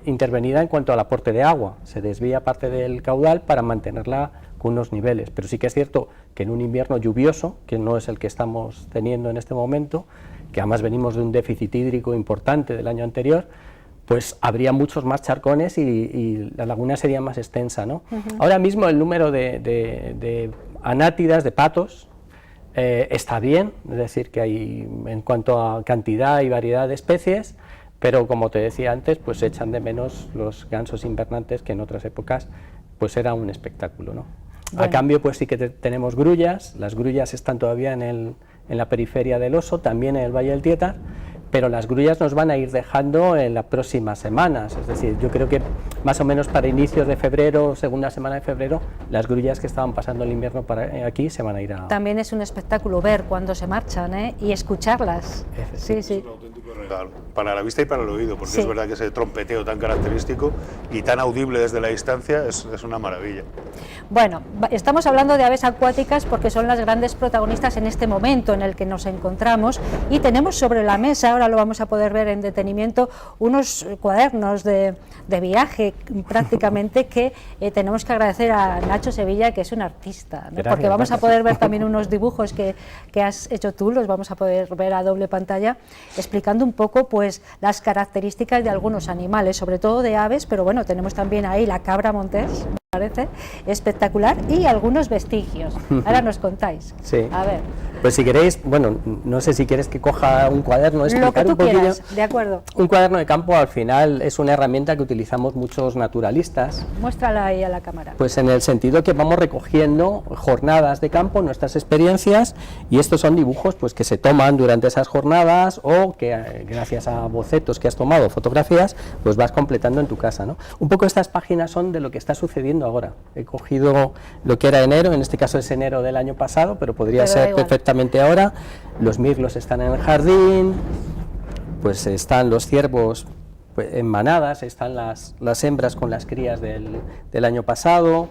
intervenida en cuanto al aporte de agua, se desvía parte del caudal para mantenerla con unos niveles, pero sí que es cierto que en un invierno lluvioso, que no es el que estamos teniendo en este momento, que además venimos de un déficit hídrico importante del año anterior, pues habría muchos más charcones y la laguna sería más extensa, ¿no? Ahora mismo el número de anátidas, de patos, está bien, es decir, que hay en cuanto a cantidad y variedad de especies, pero como te decía antes, pues se echan de menos los gansos invernantes, que en otras épocas pues era un espectáculo, ¿no? Bueno. A cambio, pues sí que tenemos grullas. Las grullas están todavía en la periferia del Oso, también en el Valle del Tietar, pero las grullas nos van a ir dejando en las próximas semanas, es decir, yo creo que más o menos para inicios de febrero, segunda semana de febrero, las grullas que estaban pasando el invierno aquí se van a ir a... También es un espectáculo ver cuando se marchan, y escucharlas. Sí, sí. Es un auténtico regalo, para la vista y para el oído, porque es verdad que ese trompeteo tan característico y tan audible desde la distancia es una maravilla. Bueno, estamos hablando de aves acuáticas porque son las grandes protagonistas en este momento en el que nos encontramos, y tenemos sobre la mesa, ahora lo vamos a poder ver en detenimiento, unos cuadernos de viaje prácticamente que tenemos que agradecer a Nacho Sevilla, que es un artista, ¿no? Porque vamos a poder ver también unos dibujos que has hecho tú, los vamos a poder ver a doble pantalla, explicando un poco pues las características de algunos animales, sobre todo de aves, pero bueno, tenemos también ahí la cabra montés, parece espectacular, y algunos vestigios. Ahora nos contáis. Sí. A ver. Pues si queréis, bueno, no sé si quieres que coja un cuaderno, explicar lo que tú un poquillo. Quieras, de acuerdo. Un cuaderno de campo al final es una herramienta que utilizamos muchos naturalistas. Muéstrala ahí a la cámara. Pues en el sentido que vamos recogiendo jornadas de campo, nuestras experiencias, y estos son dibujos pues que se toman durante esas jornadas o que gracias a bocetos que has tomado, fotografías, pues vas completando en tu casa, ¿no? Un poco estas páginas son de lo que está sucediendo ahora. He cogido lo que era enero, en este caso es enero del año pasado, pero podría ser perfectamente ahora. Los mirlos están en el jardín, pues están los ciervos pues, en manadas, están las hembras con las crías del año pasado.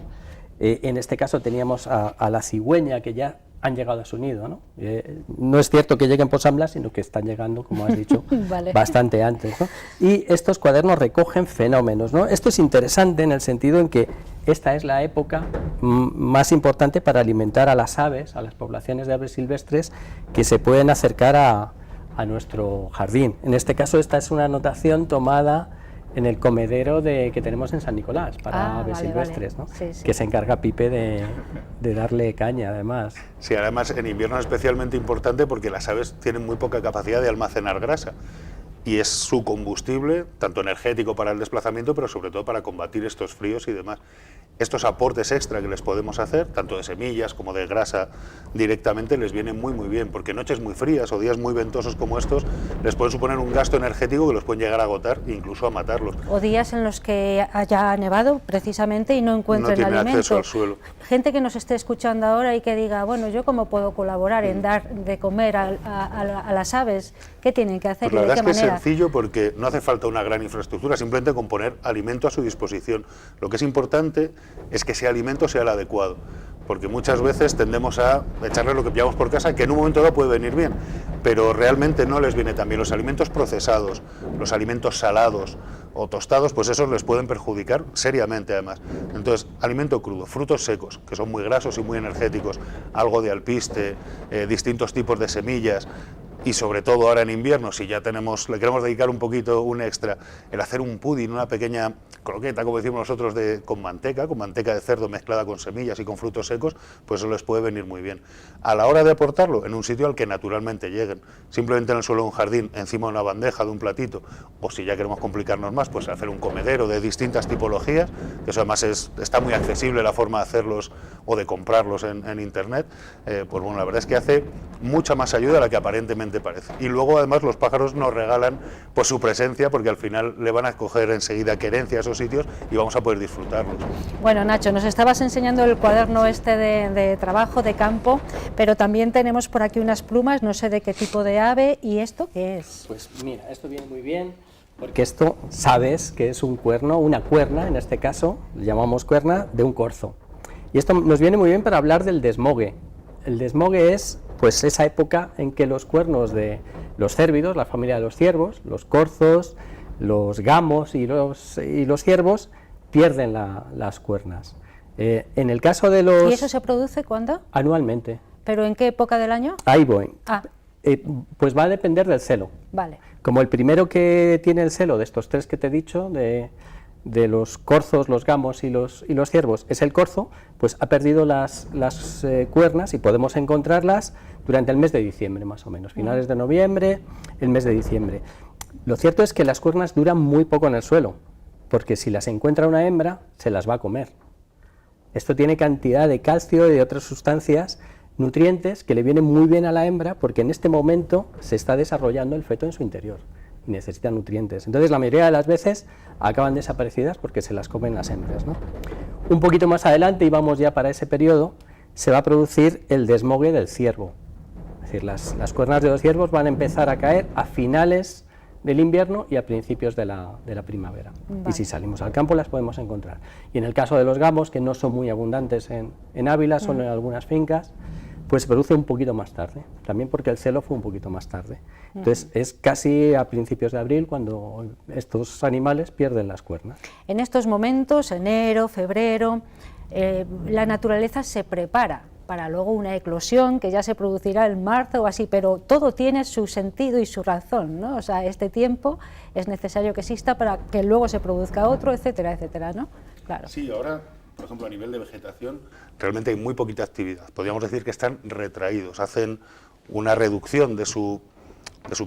En este caso teníamos a la cigüeña, que ya han llegado a su nido, ¿no? No es cierto que lleguen por San Blas, sino que están llegando, como has dicho, bastante antes, ¿no? Y estos cuadernos recogen fenómenos, ¿no? Esto es interesante en el sentido en que esta es la época más importante para alimentar a las aves, a las poblaciones de aves silvestres que se pueden acercar a nuestro jardín. En este caso, esta es una anotación tomada en el comedero que tenemos en San Nicolás para aves silvestres, ¿no? Sí, sí. Que se encarga Pipe de darle caña, además. Sí, además en invierno es especialmente importante porque las aves tienen muy poca capacidad de almacenar grasa y es su combustible, tanto energético para el desplazamiento, pero sobre todo para combatir estos fríos y demás. Estos aportes extra que les podemos hacer, tanto de semillas como de grasa directamente, les vienen muy bien, porque noches muy frías o días muy ventosos como estos les pueden suponer un gasto energético que los pueden llegar a agotar e incluso a matarlos. O días en los que haya nevado precisamente y no encuentren alimento. Acceso al suelo. Gente que nos esté escuchando ahora y que diga, bueno, ¿yo cómo puedo colaborar en dar de comer a las aves? ¿Qué tienen que hacer pues y de qué manera? Es sencillo porque no hace falta una gran infraestructura, simplemente con poner alimento a su disposición. Lo que es importante es que ese alimento sea el adecuado, porque muchas veces tendemos a echarle lo que pillamos por casa, que en un momento dado puede venir bien, pero realmente no les viene tan bien. Los alimentos procesados, los alimentos salados o tostados, pues esos les pueden perjudicar seriamente además. Entonces, alimento crudo, frutos secos, que son muy grasos y muy energéticos, algo de alpiste, distintos tipos de semillas, y sobre todo ahora en invierno, si ya le queremos dedicar un poquito, un extra, el hacer un pudding, una pequeña croqueta, como decimos nosotros, con manteca de cerdo mezclada con semillas y con frutos secos, pues eso les puede venir muy bien. A la hora de aportarlo, en un sitio al que naturalmente lleguen, simplemente en el suelo de un jardín, encima de una bandeja, de un platito, o si ya queremos complicarnos más, pues hacer un comedero de distintas tipologías, que eso además está muy accesible la forma de hacerlos o de comprarlos en internet, pues bueno, la verdad es que hace mucha más ayuda de la que aparentemente parece. Y luego además los pájaros nos regalan pues su presencia, porque al final le van a coger enseguida querencia a esos sitios y vamos a poder disfrutarlos. Bueno, Nacho, nos estabas enseñando el cuaderno este de trabajo, de campo, pero también tenemos por aquí unas plumas, no sé de qué tipo de ave, ¿y esto qué es? Pues mira, esto viene muy bien, porque esto sabes que es un cuerno, una cuerna, en este caso, le llamamos cuerna, de un corzo. Y esto nos viene muy bien para hablar del desmogue. El desmogue es pues esa época en que los cuernos de los cérvidos, la familia de los ciervos, los corzos, los gamos y los ciervos pierden las cuernas. En el caso de los... ¿Y eso se produce cuándo? Anualmente. ¿Pero en qué época del año? Ahí voy. Ah. Pues va a depender del celo. Vale. Como el primero que tiene el celo de estos tres que te he dicho, de los corzos, los gamos y los ciervos, es el corzo, pues ha perdido las cuernas y podemos encontrarlas durante el mes de diciembre, más o menos, finales de noviembre, el mes de diciembre. Lo cierto es que las cuernas duran muy poco en el suelo, porque si las encuentra una hembra, se las va a comer. Esto tiene cantidad de calcio y de otras sustancias, nutrientes, que le vienen muy bien a la hembra, porque en este momento se está desarrollando el feto en su interior y necesita nutrientes. Entonces la mayoría de las veces acaban desaparecidas porque se las comen las hembras, ¿no? Un poquito más adelante, y vamos ya para ese periodo, se va a producir el desmogue del ciervo. Es decir, las cuernas de los ciervos van a empezar a caer a finales del invierno y a principios de la primavera. Vale. Y si salimos al campo las podemos encontrar. Y en el caso de los gamos, que no son muy abundantes en Ávila, son en algunas fincas, pues se produce un poquito más tarde, también porque el celo fue un poquito más tarde. Entonces es casi a principios de abril cuando estos animales pierden las cuernas. En estos momentos, enero, febrero, la naturaleza se prepara para luego una eclosión que ya se producirá en marzo o así, pero todo tiene su sentido y su razón, ¿no? O sea, este tiempo es necesario que exista para que luego se produzca otro, etcétera, etcétera, ¿no? Claro. Sí, ahora, por ejemplo, a nivel de vegetación, realmente hay muy poquita actividad. Podríamos decir que están retraídos, hacen una reducción de su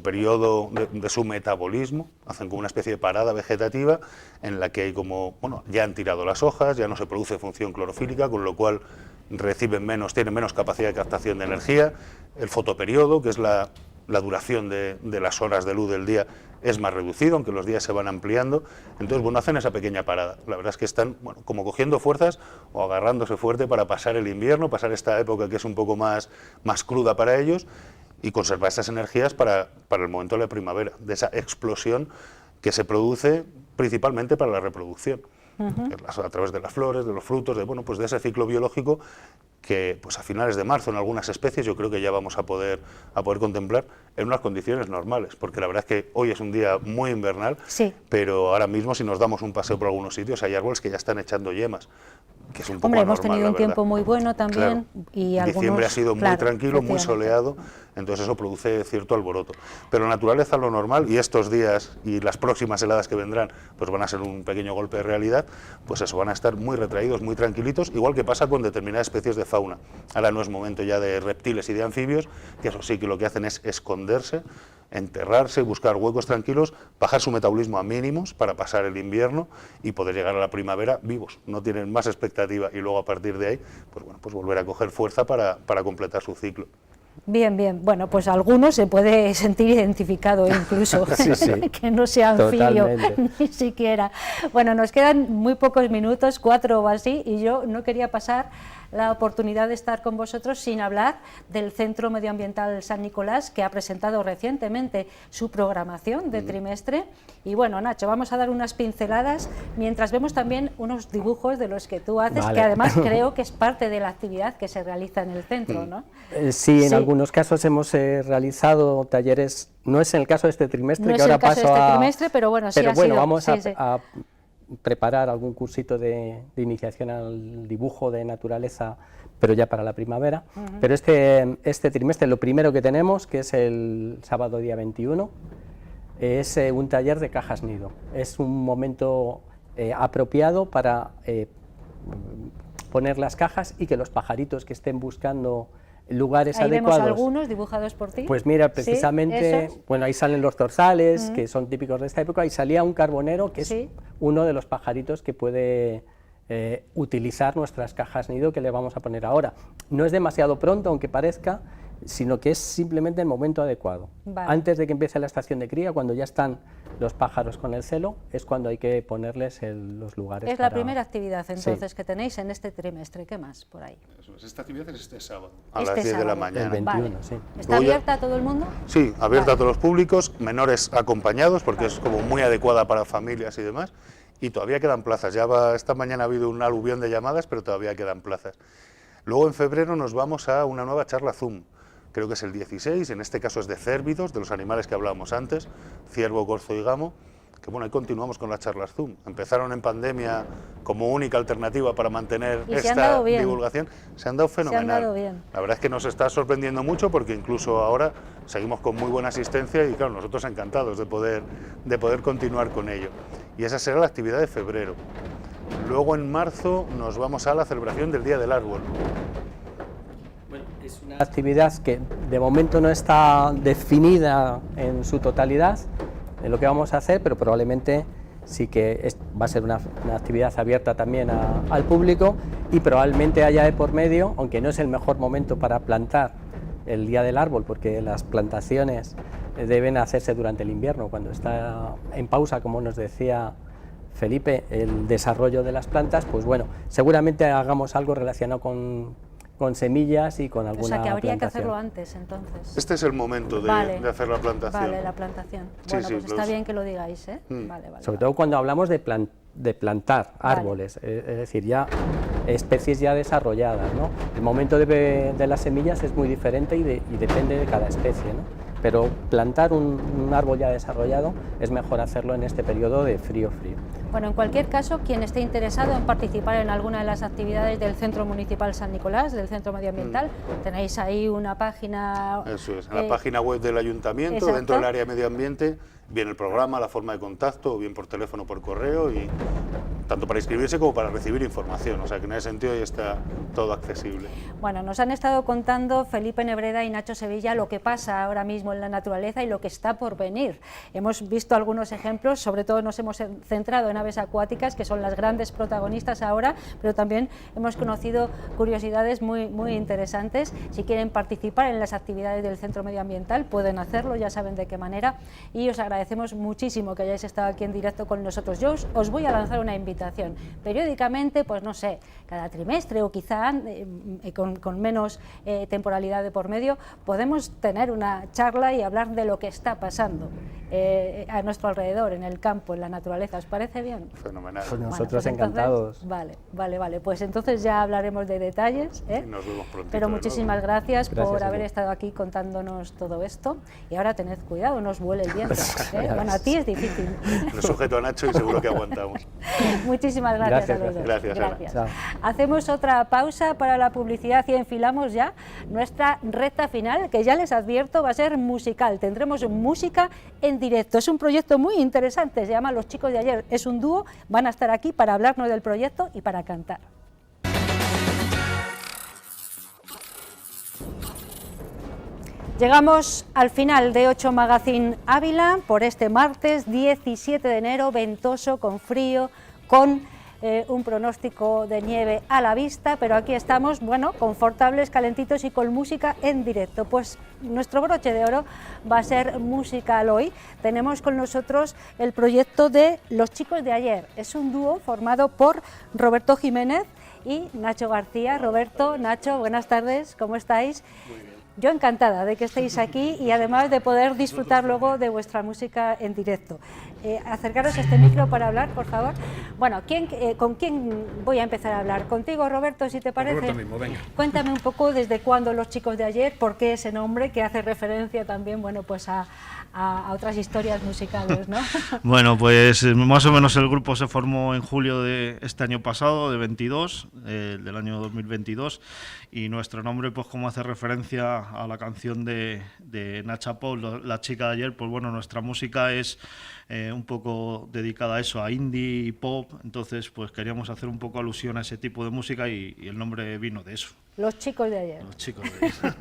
periodo, de su metabolismo, hacen como una especie de parada vegetativa en la que hay como, bueno, ya han tirado las hojas, ya no se produce función clorofílica, con lo cual tienen menos capacidad de captación de energía, el fotoperiodo, que es la duración de las horas de luz del día, es más reducido, aunque los días se van ampliando. Entonces, bueno, hacen esa pequeña parada. La verdad es que están, bueno, como cogiendo fuerzas o agarrándose fuerte para pasar el invierno, pasar esta época que es un poco más cruda para ellos y conservar esas energías para el momento de la primavera, de esa explosión que se produce principalmente para la reproducción, a través de las flores, de los frutos, de ese ciclo biológico que pues a finales de marzo en algunas especies yo creo que ya vamos a poder contemplar en unas condiciones normales, porque la verdad es que hoy es un día muy invernal, sí, pero ahora mismo si nos damos un paseo por algunos sitios hay árboles que ya están echando yemas, que es un poco Hombre, hemos anormal, tenido un tiempo muy bueno también, claro. Y algunos, diciembre ha sido muy tranquilo, muy soleado, entonces eso produce cierto alboroto. Pero la naturaleza lo normal, y estos días y las próximas heladas que vendrán, pues van a ser un pequeño golpe de realidad, pues eso, van a estar muy retraídos, muy tranquilitos, igual que pasa con determinadas especies de fauna. Ahora no es momento ya de reptiles y de anfibios, que eso sí que lo que hacen es esconderse, enterrarse, buscar huecos tranquilos, bajar su metabolismo a mínimos para pasar el invierno y poder llegar a la primavera vivos. No tienen más expectativa y luego a partir de ahí, pues bueno, pues volver a coger fuerza para completar su ciclo. Bien, bien. Bueno, pues algunos se puede sentir identificado incluso, sí, sí. que no sea anfibio, Totalmente. ni siquiera. Bueno, nos quedan muy pocos minutos, 4 o así, y yo no quería pasar la oportunidad de estar con vosotros sin hablar del Centro Medioambiental San Nicolás, que ha presentado recientemente su programación de trimestre. Y bueno, Nacho, vamos a dar unas pinceladas, mientras vemos también unos dibujos de los que tú haces, Vale. que además creo que es parte de la actividad que se realiza en el centro, ¿no? Sí, en Sí. algunos casos hemos realizado talleres, no es en el caso de este trimestre, No que es ahora el caso paso de este a... trimestre, pero bueno, sí pero ha bueno, sido. vamos Sí, a, sí. a preparar algún cursito de iniciación al dibujo de naturaleza, pero ya para la primavera. Pero este trimestre lo primero que tenemos, que es el sábado día 21, es un taller de cajas nido. Es un momento apropiado para poner las cajas y que los pajaritos que estén buscando lugares ahí adecuados. Vemos algunos dibujados por ti. Pues mira, precisamente, ¿Sí? bueno, ahí salen los zorzales, que son típicos de esta época, y salía un carbonero, que es uno de los pajaritos que puede utilizar nuestras cajas nido que le vamos a poner ahora. No es demasiado pronto, aunque parezca, sino que es simplemente el momento adecuado. Vale. Antes de que empiece la estación de cría, cuando ya están los pájaros con el celo, es cuando hay que ponerles los lugares. Es la primera actividad entonces que tenéis en este trimestre. ¿Qué más por ahí? Esta actividad es este sábado, a las 10 de la mañana. El 21, Vale. sí. ¿Está abierta a todo el mundo? Sí, abierta a todos los públicos, menores acompañados, porque es como muy adecuada para familias y demás, y todavía quedan plazas. Esta mañana ha habido un aluvión de llamadas, pero todavía quedan plazas. Luego en febrero nos vamos a una nueva charla Zoom, creo que es el 16, en este caso es de cérvidos, de los animales que hablábamos antes, ciervo, corzo y gamo, que bueno, ahí continuamos con las charlas Zoom. Empezaron en pandemia como única alternativa para mantener esta divulgación. Se han dado fenomenal. Se han dado bien. La verdad es que nos está sorprendiendo mucho porque incluso ahora seguimos con muy buena asistencia y claro, nosotros encantados de poder continuar con ello. Y esa será la actividad de febrero. Luego en marzo nos vamos a la celebración del Día del Árbol. Bueno, es una actividad que de momento no está definida en su totalidad en lo que vamos a hacer, pero probablemente sí que va a ser una actividad abierta también al público y probablemente haya de por medio, aunque no es el mejor momento para plantar el Día del Árbol, porque las plantaciones deben hacerse durante el invierno, cuando está en pausa, como nos decía Felipe, el desarrollo de las plantas, pues bueno, seguramente hagamos algo relacionado con semillas y con alguna plantación. O sea, que habría que hacerlo antes, entonces. Este es el momento de hacer la plantación. Vale, la plantación. Bueno, sí, pues está bien que lo digáis, ¿eh? Vale, sobre todo cuando hablamos de plantar árboles, es decir, ya especies ya desarrolladas, ¿no? El momento de las semillas es muy diferente y depende de cada especie, ¿no? Pero plantar un árbol ya desarrollado es mejor hacerlo en este periodo de frío. Bueno, en cualquier caso, quien esté interesado en participar en alguna de las actividades del Centro Municipal San Nicolás, del Centro Medioambiental, tenéis ahí una página... Eso es, en la página web del Ayuntamiento, exacto. Dentro del área de medio ambiente, bien el programa, la forma de contacto, o bien por teléfono o por correo, y tanto para inscribirse como para recibir información, o sea que en ese sentido ya está todo accesible. Bueno, nos han estado contando Felipe Nebreda y Nacho Sevilla lo que pasa ahora mismo en la naturaleza y lo que está por venir. Hemos visto algunos ejemplos, sobre todo nos hemos centrado en aves acuáticas, que son las grandes protagonistas ahora, pero también hemos conocido curiosidades muy interesantes. Si quieren participar en las actividades del Centro Medioambiental, pueden hacerlo, ya saben de qué manera, y os agradecemos muchísimo que hayáis estado aquí en directo con nosotros. Yo os voy a lanzar una invitación. Periódicamente, pues no sé, cada trimestre o quizá con menos temporalidad de por medio, podemos tener una charla y hablar de lo que está pasando a nuestro alrededor, en el campo, en la naturaleza. ¿Os parece bien? Fenomenal. Pues nosotros pues encantados. Entonces, vale. Pues entonces ya hablaremos de detalles. Y nos vemos prontito. Pero muchísimas gracias por Gracias haber estado aquí contándonos todo esto. Y ahora tened cuidado, no os vuele el viento. Bueno, a ti es difícil. Lo sujeto a Nacho y seguro que aguantamos. Muchísimas gracias a los dos. Gracias. Chao. Hacemos otra pausa para la publicidad y enfilamos ya nuestra recta final, que ya les advierto va a ser musical. Tendremos música en directo. Es un proyecto muy interesante, se llama Los Chicos de Ayer. Es un dúo, van a estar aquí para hablarnos del proyecto y para cantar. Llegamos al final de 8 Magazine Ávila por este martes 17 de enero, ventoso, con frío, con un pronóstico de nieve a la vista, pero aquí estamos, bueno, confortables, calentitos y con música en directo. Pues nuestro broche de oro va a ser musical hoy. Tenemos con nosotros el proyecto de Los Chicos de Ayer. Es un dúo formado por Roberto Jiménez y Nacho García. Roberto, Nacho, buenas tardes, ¿cómo estáis? Muy bien. Yo encantada de que estéis aquí y además de poder disfrutar luego de vuestra música en directo. Acercaros a este micro para hablar, por favor. Bueno, ¿con quién voy a empezar a hablar? Contigo, Roberto, si te parece. Roberto mismo, venga. Cuéntame un poco desde cuándo Los Chicos de Ayer, por qué ese nombre que hace referencia también, bueno, pues a otras historias musicales, ¿no? Bueno, pues más o menos el grupo se formó en julio de este año pasado, del año 2022, y nuestro nombre, pues como hace referencia a la canción de Nacha Pop, La Chica de Ayer, pues bueno, nuestra música es un poco dedicada a eso, a indie y pop, entonces pues queríamos hacer un poco alusión a ese tipo de música y el nombre vino de eso. Los Chicos de Ayer. Los Chicos de Ayer.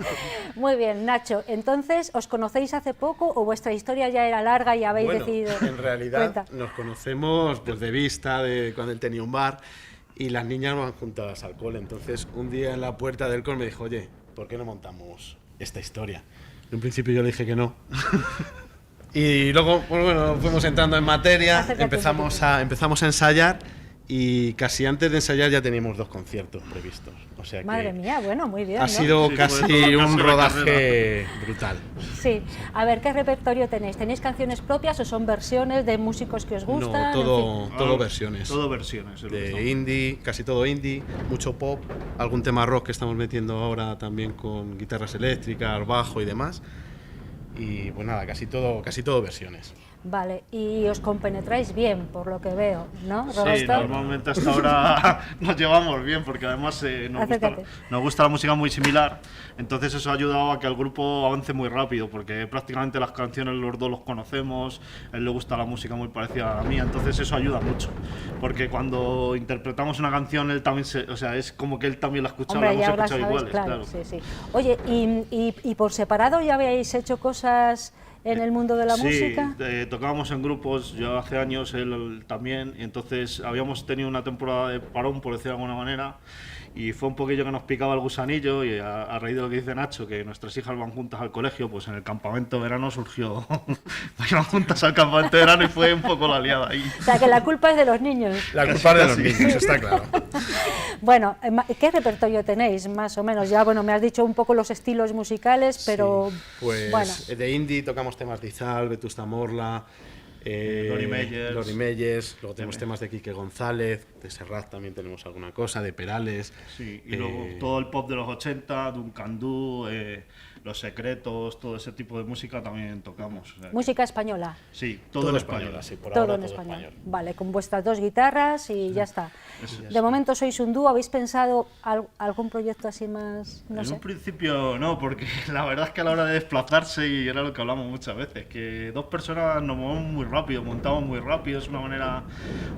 Muy bien, Nacho, entonces, ¿os conocéis hace poco o vuestra historia ya era larga y habéis decidido? En realidad Cuenta. nos conocemos pues, de vista, de cuando él tenía un bar, y las niñas van juntadas al cole. Entonces, un día en la puerta del cole me dijo, oye, ¿por qué no montamos esta historia? En un principio yo le dije que no. Y luego, pues, bueno, fuimos entrando en materia, empezamos a ensayar, y casi antes de ensayar ya teníamos 2 conciertos previstos. O sea que Madre mía, bueno, muy bien, ha ¿no? sido Sí, casi casi un la rodaje brutal. Sí, a ver, ¿qué repertorio tenéis? ¿Tenéis canciones propias o son versiones de músicos que os gustan? No, En fin. todo versiones. Todo versiones. es lo que De estamos. indie, casi todo indie, mucho pop, algún tema rock que estamos metiendo ahora también con guitarras eléctricas, bajo y demás. Y pues nada, casi todo versiones. Vale, y os compenetráis bien, por lo que veo, ¿no, Sí, Roberto? normalmente hasta ahora nos llevamos bien porque además Acércate. nos gusta la música muy similar, entonces eso ha ayudado a que el grupo avance muy rápido porque prácticamente las canciones los dos los conocemos, a él le gusta la música muy parecida a la mía, entonces eso ayuda mucho porque cuando interpretamos una canción él también es como que él también la ha escuchado, Hombre, la ya hemos la escuchado sabéis, iguales, claro, sí, sí. Oye, ¿y por separado ya habéis hecho cosas en el mundo de la música? Sí, tocábamos en grupos, yo hace años, él también, y entonces habíamos tenido una temporada de parón, por decirlo de alguna manera, y fue un poquillo que nos picaba el gusanillo, y a raíz de lo que dice Nacho, que nuestras hijas van juntas al colegio, pues en el campamento de verano surgió, iban juntas al campamento de verano y fue un poco la liada ahí. O sea, que la culpa es de los niños. La culpa es de los niños, está claro. Bueno, ¿qué repertorio tenéis, más o menos? Ya, bueno, me has dicho un poco los estilos musicales, pero Sí, pues bueno. de indie tocamos temas de Izal, Vetusta Morla, Lori Meyers. luego tenemos temas de Quique González, de Serrat también tenemos alguna cosa, de Perales. Sí, y luego todo el pop de los 80, Duncan Du, Los Secretos, todo ese tipo de música también tocamos. O sea, Música española. sí, todo en español. Sí, por Todo ahora en español. Vale, con vuestras 2 guitarras y ya está. Eso ya De momento sois un dúo, ¿habéis pensado algún proyecto así más, no En sé? un principio no, porque la verdad es que a la hora de desplazarse, y era lo que hablamos muchas veces, que 2 personas nos movemos muy rápido, montamos muy rápido, es una manera,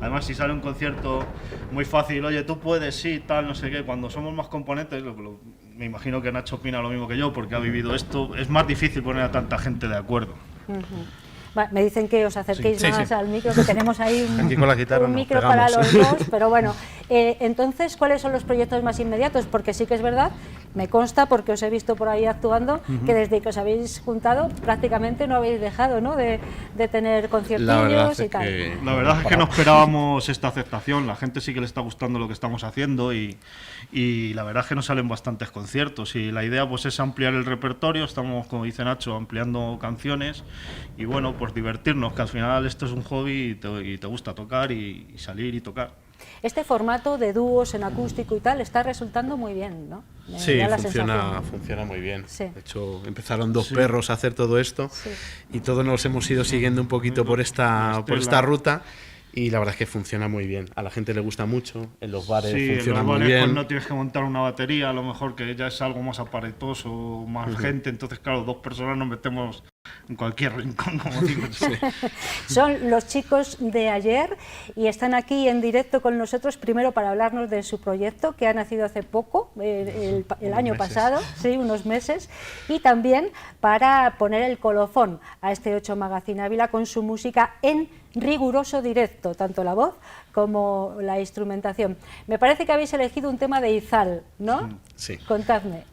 además si sale un concierto muy fácil, oye, tú puedes, sí, tal, no sé qué, cuando somos más componentes, me imagino que Nacho opina lo mismo que yo, porque ha vivido esto, es más difícil poner a tanta gente de acuerdo. Me dicen que os acerquéis Sí, más sí. al micro, que tenemos ahí Aquí con la guitarra un nos micro pegamos. para los dos, pero bueno, entonces, ¿cuáles son los proyectos más inmediatos? Porque sí que es verdad, me consta, porque os he visto por ahí actuando, que desde que os habéis juntado prácticamente no habéis dejado, ¿no?, de tener conciertillos y tal. La verdad es que no esperábamos esta aceptación, la gente sí que le está gustando lo que estamos haciendo y la verdad es que nos salen bastantes conciertos y la idea pues es ampliar el repertorio, estamos, como dice Nacho, ampliando canciones y bueno, pues divertirnos, que al final esto es un hobby y te gusta tocar y salir y tocar. Este formato de dúos en acústico y tal está resultando muy bien, ¿no? Me Sí, da la sensación. funciona muy bien. Sí. De hecho, empezaron 2 perros a hacer todo esto Sí. y todos nos hemos ido siguiendo un poquito por esta ruta. Y la verdad es que funciona muy bien. A la gente le gusta mucho, en los bares Sí, funciona en los muy bares, bien. pues no tienes que montar una batería, a lo mejor que ya es algo más aparatoso, más gente, entonces claro, 2 personas nos metemos en cualquier rincón, como digo. Son Los Chicos de Ayer y están aquí en directo con nosotros, primero para hablarnos de su proyecto que ha nacido hace poco, el año pasado, sí, unos meses, y también para poner el colofón a este 8 Magazine Ávila con su música en riguroso directo, tanto la voz como la instrumentación. Me parece que habéis elegido un tema de Izal, ¿no? Sí. Contadme.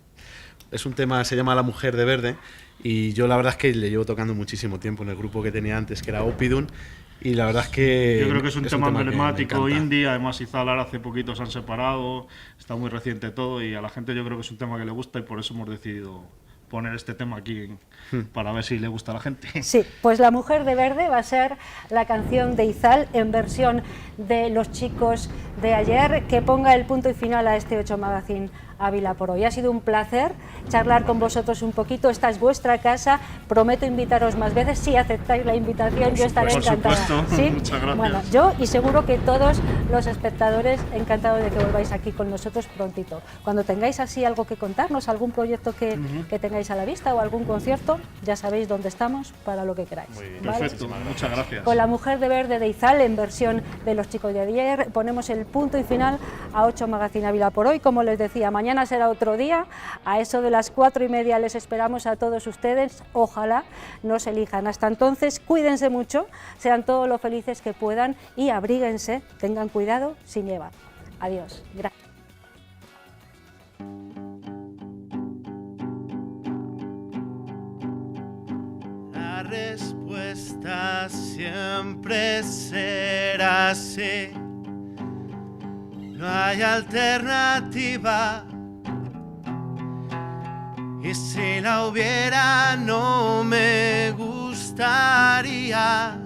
Es un tema, se llama La Mujer de Verde, y yo la verdad es que le llevo tocando muchísimo tiempo en el grupo que tenía antes, que era Opidun, y la verdad es que... Yo creo que es un tema que me emblemático, encanta. indie, además Izal ahora hace poquito se han separado, está muy reciente todo y a la gente yo creo que es un tema que le gusta y por eso hemos decidido poner este tema aquí para ver si le gusta a la gente. Sí, pues La Mujer de Verde va a ser la canción de Izal en versión de los chicos de ayer, que ponga el punto y final a este 8 Magazine Ávila por hoy. Ha sido un placer charlar con vosotros un poquito. Esta es vuestra casa. Prometo invitaros más veces. Si aceptáis la invitación, yo estaré encantada. Por supuesto. ¿Sí? Muchas gracias. Bueno, yo y seguro que todos los espectadores, encantados de que volváis aquí con nosotros prontito. Cuando tengáis así algo que contarnos, algún proyecto que tengáis a la vista o algún concierto, ya sabéis dónde estamos para lo que queráis. Muy bien. ¿vale? Perfecto, muchas gracias. Con La Mujer de Verde de Izal, en versión de los chicos de ayer, ponemos el punto y final a 8 Magazine Ávila por hoy. Como les decía, mañana será otro día, a eso de las 4:30 les esperamos a todos ustedes, ojalá nos elijan. Hasta entonces, cuídense mucho, sean todos lo felices que puedan y abríguense, tengan cuidado sin llevar. Adiós. Gracias. La respuesta siempre será sí. No hay alternativa. Y si la hubiera, no me gustaría.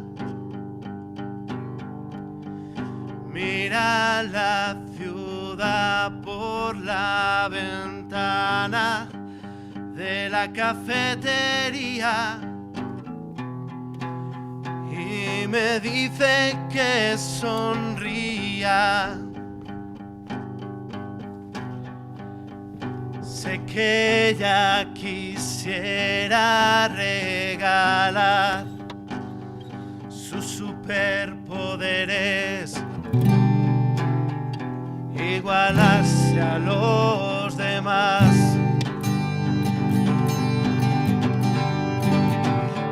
Mira la ciudad por la ventana de la cafetería y me dice que sonría. Sé que ella quisiera regalar sus superpoderes, igualarse a los demás.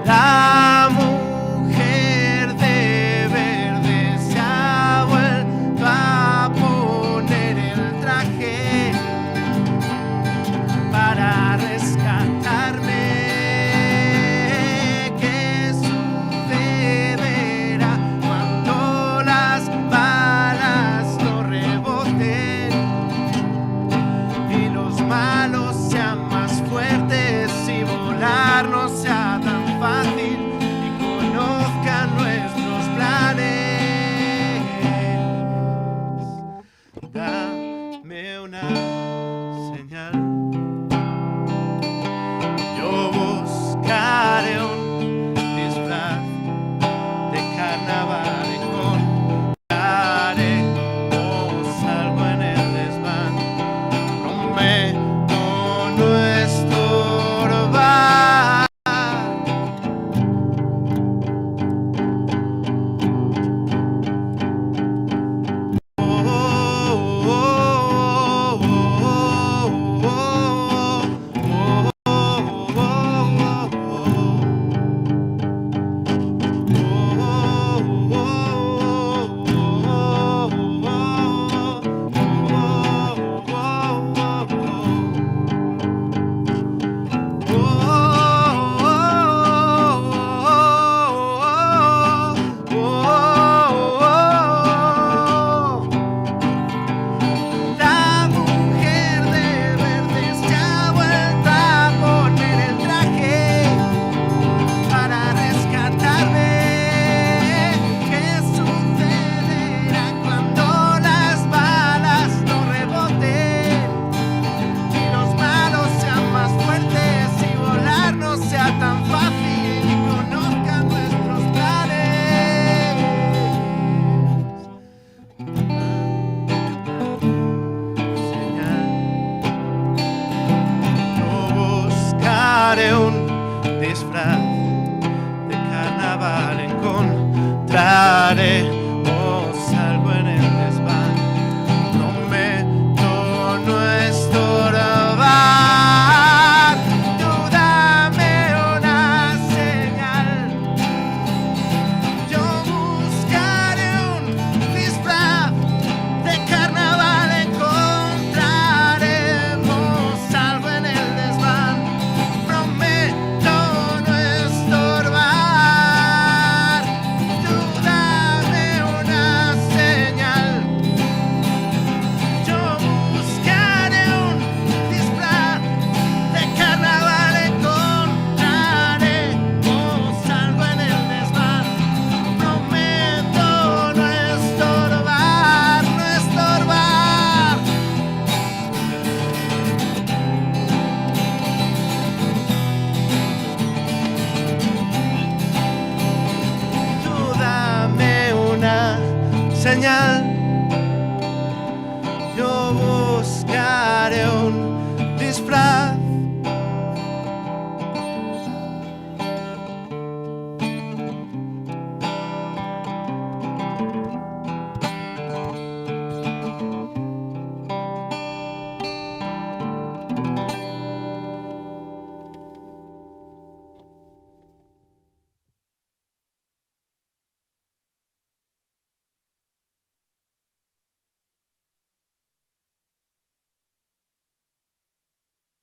La mujer de verde se ha vuelto a poner el traje para rescatarme. ¿Qué sucederá cuando las balas no reboten y los malos sean más fuertes y volar no sea tan fácil? señal